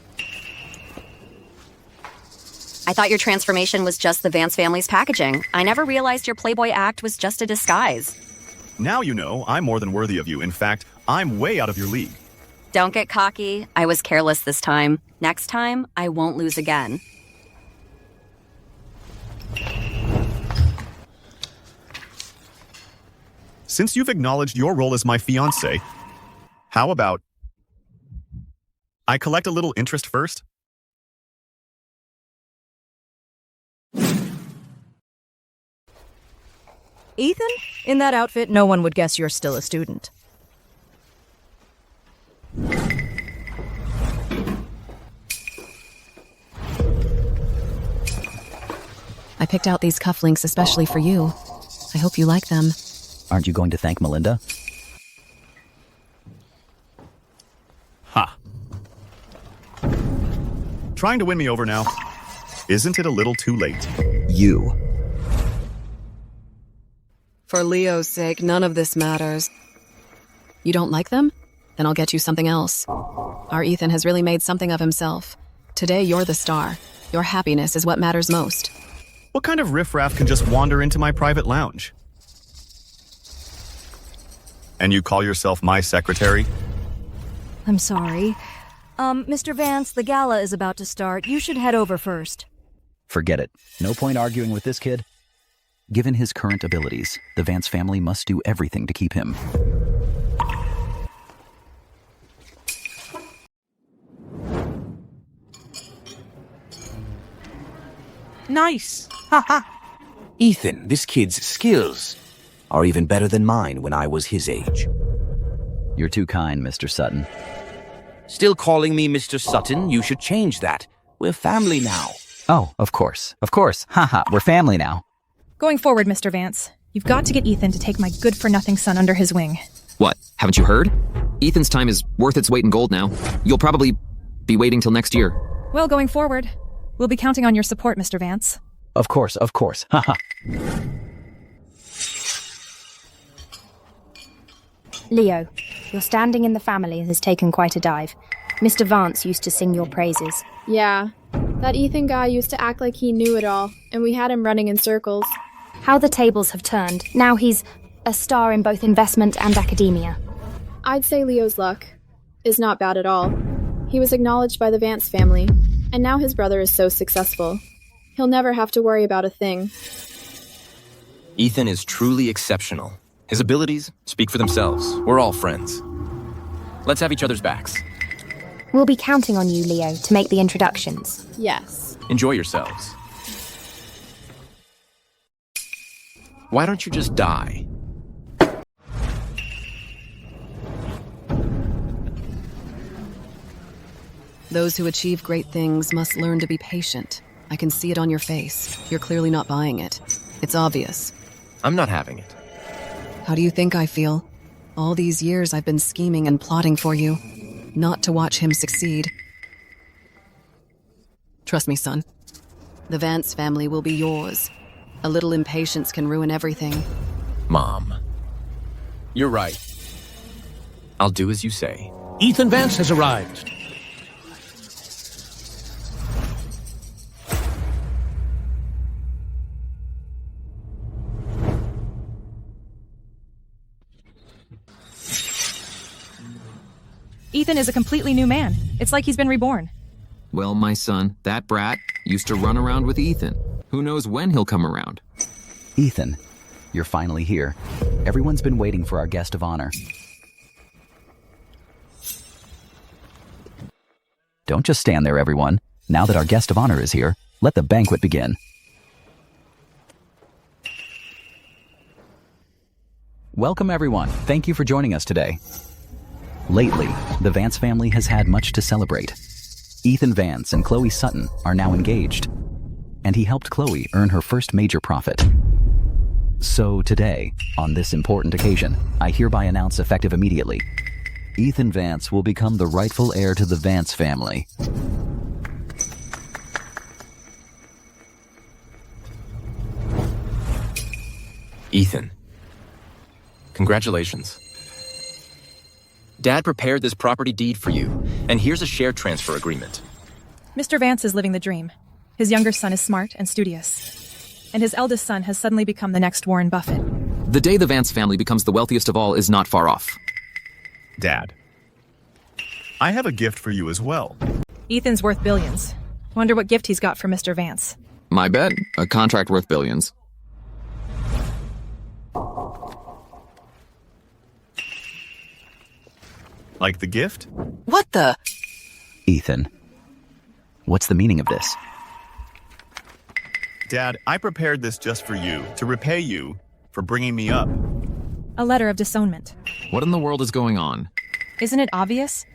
Speaker 20: I thought your transformation was just the Vance family's packaging. I never realized your Playboy act was just a disguise.
Speaker 1: Now you know I'm more than worthy of you. In fact, I'm way out of your league.
Speaker 20: Don't get cocky. I was careless this time. Next time, I won't lose again.
Speaker 1: Since you've acknowledged your role as my fiancé, how about I collect a little interest first?
Speaker 3: Ethan? In that outfit, no one would guess you're still a student.
Speaker 7: I picked out these cufflinks especially for you. I hope you like them.
Speaker 12: Aren't you going to thank Melinda?
Speaker 1: Ha. Trying to win me over now. Isn't it a little too late?
Speaker 12: You.
Speaker 7: For Leo's sake, none of this matters. You don't like them? Then I'll get you something else. Our Ethan has really made something of himself. Today, you're the star. Your happiness is what matters most.
Speaker 1: What kind of riffraff can just wander into my private lounge? And you call yourself my secretary?
Speaker 3: I'm sorry. Mr. Vance, the gala is about to start. You should head over first.
Speaker 12: Forget it. No point arguing with this kid. Given his current abilities, the Vance family must do everything to keep him.
Speaker 8: Nice. Haha. Ethan, this kid's skills are even better than mine when I was his age.
Speaker 12: You're too kind, Mr. Sutton.
Speaker 8: Still calling me Mr. Sutton? You should change that. We're family now.
Speaker 12: Oh, of course. Of course. Haha, we're family now.
Speaker 10: Going forward, Mr. Vance, you've got to get Ethan to take my good-for-nothing son under his wing.
Speaker 14: What? Haven't you heard? Ethan's time is worth its weight in gold now. You'll probably be waiting till next year.
Speaker 10: Well, going forward, we'll be counting on your support, Mr. Vance.
Speaker 12: Of course. Haha.
Speaker 6: Leo, your standing in the family has taken quite a dive. Mr. Vance used to sing your praises.
Speaker 24: Yeah, that Ethan guy used to act like he knew it all, and we had him running in circles.
Speaker 6: How the tables have turned. Now he's a star in both investment and academia.
Speaker 24: I'd say Leo's luck is not bad at all. He was acknowledged by the Vance family, and now his brother is so successful. He'll never have to worry about a thing.
Speaker 2: Ethan is truly exceptional. His abilities speak for themselves. We're all friends. Let's have each other's backs.
Speaker 6: We'll be counting on you, Leo, to make the introductions.
Speaker 24: Yes.
Speaker 2: Enjoy yourselves. Why don't you just die?
Speaker 7: Those who achieve great things must learn to be patient. I can see it on your face. You're clearly not buying it. It's obvious.
Speaker 2: I'm not having it.
Speaker 7: How do you think I feel? All these years I've been scheming and plotting for you, not to watch him succeed. Trust me, son. The Vance family will be yours. A little impatience can ruin everything.
Speaker 2: Mom. You're right. I'll do as you say.
Speaker 11: Ethan Vance has arrived.
Speaker 10: Ethan is a completely new man. It's like he's been reborn.
Speaker 14: Well, my son, that brat used to run around with Ethan. Who knows when he'll come around?
Speaker 12: Ethan, you're finally here. Everyone's been waiting for our guest of honor. Don't just stand there, everyone. Now that our guest of honor is here, let the banquet begin. Welcome, everyone. Thank you for joining us today. Lately, the Vance family has had much to celebrate. Ethan Vance and Chloe Sutton are now engaged, and he helped Chloe earn her first major profit. So today, on this important occasion, I hereby announce effective immediately, Ethan Vance will become the rightful heir to the Vance family.
Speaker 2: Ethan. Congratulations. Dad prepared this property deed for you, and here's a share transfer agreement.
Speaker 10: Mr. Vance is living the dream. His younger son is smart and studious. And his eldest son has suddenly become the next Warren Buffett.
Speaker 14: The day the Vance family becomes the wealthiest of all is not far off.
Speaker 1: Dad, I have a gift for you as well.
Speaker 10: Ethan's worth billions. Wonder what gift he's got for Mr. Vance.
Speaker 14: My bet, a contract worth billions.
Speaker 1: Like the gift?
Speaker 7: What the?
Speaker 12: Ethan, what's the meaning of this?
Speaker 1: Dad, I prepared this just for you, to repay you for bringing me up.
Speaker 10: A letter of disownment.
Speaker 14: What in the world is going on?
Speaker 10: Isn't it obvious?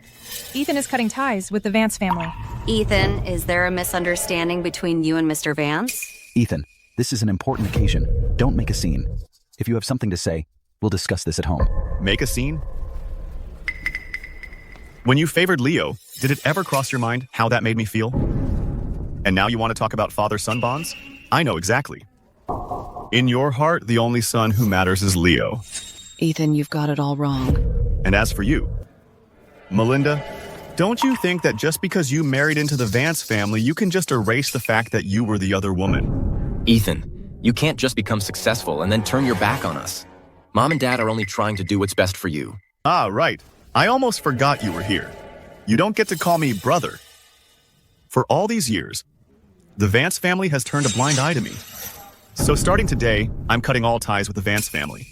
Speaker 10: Ethan is cutting ties with the Vance family.
Speaker 20: Ethan, is there a misunderstanding between you and Mr. Vance?
Speaker 12: Ethan, this is an important occasion. Don't make a scene. If you have something to say, we'll discuss this at home.
Speaker 1: Make a scene? When you favored Leo, did it ever cross your mind how that made me feel? And now you want to talk about father-son bonds? I know exactly. In your heart, the only son who matters is Leo.
Speaker 7: Ethan, you've got it all wrong.
Speaker 1: And as for you, Melinda, don't you think that just because you married into the Vance family, you can just erase the fact that you were the other woman?
Speaker 2: Ethan, you can't just become successful and then turn your back on us. Mom and Dad are only trying to do what's best for you.
Speaker 1: Ah, right. I almost forgot you were here. You don't get to call me brother. For all these years, the Vance family has turned a blind eye to me. So starting today, I'm cutting all ties with the Vance family.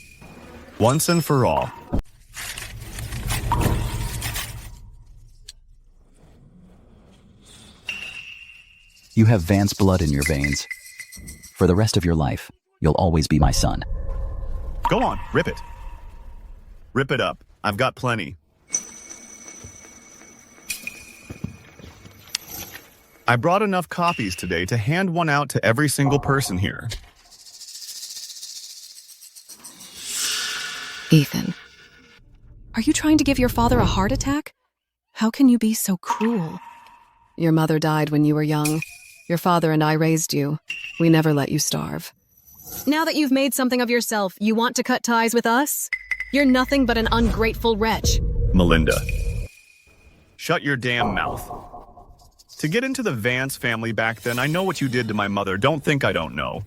Speaker 1: Once and for all.
Speaker 12: You have Vance blood in your veins. For the rest of your life, you'll always be my son.
Speaker 1: Go on, rip it. Rip it up. I've got plenty. I brought enough copies today to hand one out to every single person here.
Speaker 7: Ethan, are you trying to give your father a heart attack? How can you be so cruel? Your mother died when you were young. Your father and I raised you. We never let you starve. Now that you've made something of yourself, you want to cut ties with us? You're nothing but an ungrateful wretch.
Speaker 1: Melinda, shut your damn mouth. To get into the Vance family back then, I know what you did to my mother. Don't think I don't know.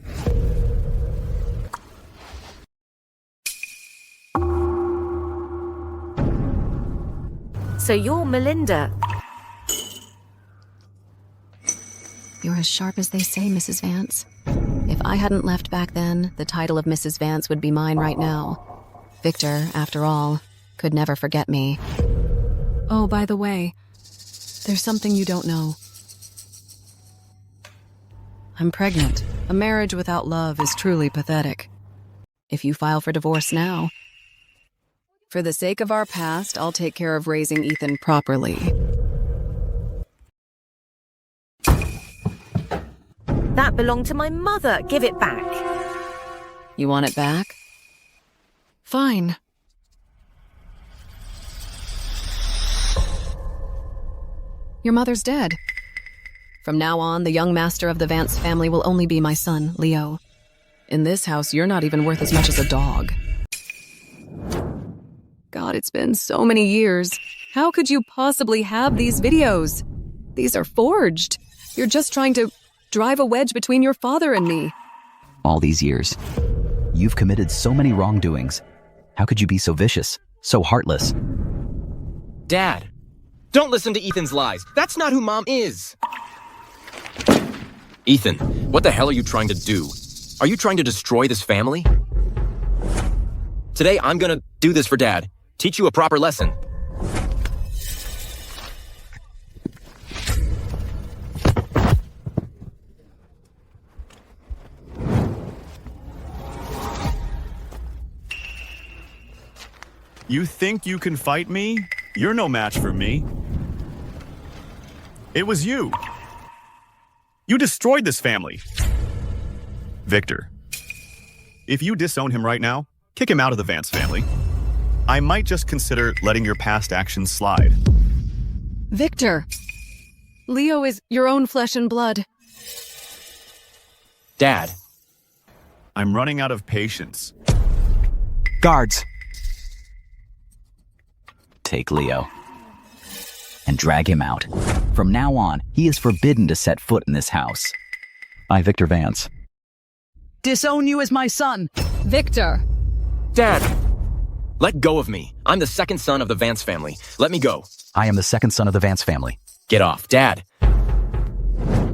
Speaker 17: So you're Melinda.
Speaker 7: You're as sharp as they say, Mrs. Vance. If I hadn't left back then, the title of Mrs. Vance would be mine right now. Victor, after all, could never forget me. Oh, by the way, there's something you don't know. I'm pregnant. A marriage without love is truly pathetic. If you file for divorce now, for the sake of our past, I'll take care of raising Ethan properly.
Speaker 17: That belonged to my mother. Give it back.
Speaker 7: You want it back? Fine. Your mother's dead. From now on, the young master of the Vance family will only be my son, Leo. In this house, you're not even worth as much as a dog. God, it's been so many years. How could you possibly have these videos? These are forged. You're just trying to drive a wedge between your father and me.
Speaker 12: All these years, you've committed so many wrongdoings. How could you be so vicious, so heartless?
Speaker 2: Dad, don't listen to Ethan's lies. That's not who Mom is. Ethan, what the hell are you trying to do? Are you trying to destroy this family? Today, I'm gonna do this for Dad. Teach you a proper lesson.
Speaker 1: You think you can fight me? You're no match for me. It was you. You destroyed this family. Victor, if you disown him right now, kick him out of the Vance family. I might just consider letting your past actions slide.
Speaker 7: Victor! Leo is your own flesh and blood.
Speaker 2: Dad.
Speaker 1: I'm running out of patience.
Speaker 12: Guards! Take Leo and drag him out. From now on, he is forbidden to set foot in this house. I, Victor Vance.
Speaker 21: Disown you as my son.
Speaker 7: Victor!
Speaker 2: Dad! Let go of me. I'm the second son of the Vance family. Let me go.
Speaker 12: I am the second son of the Vance family.
Speaker 2: Get off. Dad!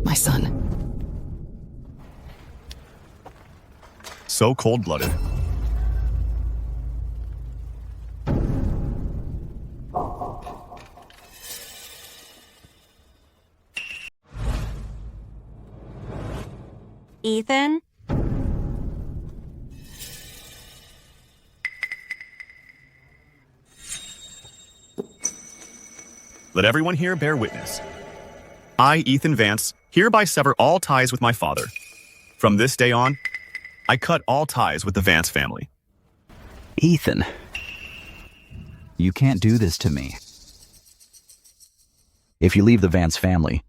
Speaker 7: My son.
Speaker 1: So cold-blooded.
Speaker 20: Ethan?
Speaker 1: Let everyone here bear witness. I, Ethan Vance, hereby sever all ties with my father. From this day on, I cut all ties with the Vance family.
Speaker 12: Ethan, you can't do this to me. If you leave the Vance family,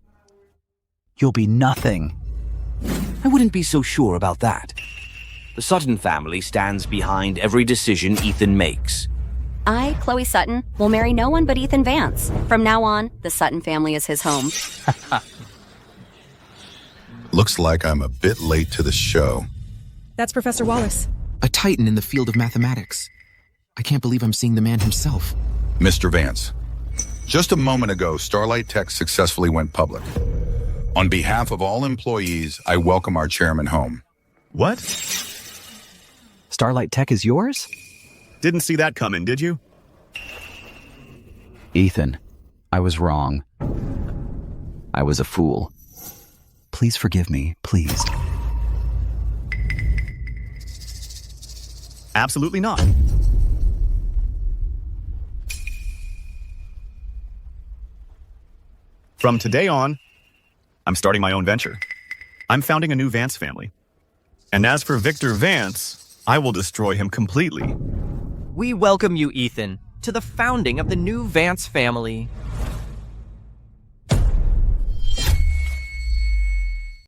Speaker 12: you'll be nothing.
Speaker 8: I wouldn't be so sure about that. The Sutton family stands behind every decision Ethan makes.
Speaker 20: I, Chloe Sutton, will marry no one but Ethan Vance. From now on, the Sutton family is his home.
Speaker 15: Looks like I'm a bit late to the show.
Speaker 10: That's Professor Wallace.
Speaker 14: A titan in the field of mathematics. I can't believe I'm seeing the man himself.
Speaker 15: Mr. Vance, just a moment ago, Starlight Tech successfully went public. On behalf of all employees, I welcome our chairman home.
Speaker 1: What?
Speaker 12: Starlight Tech is yours?
Speaker 1: Didn't see that coming, did you?
Speaker 12: Ethan, I was wrong. I was a fool. Please forgive me, please.
Speaker 1: Absolutely not. From today on, I'm starting my own venture. I'm founding a new Vance family. And as for Victor Vance, I will destroy him completely.
Speaker 16: We welcome you, Ethan, to the founding of the new Vance family.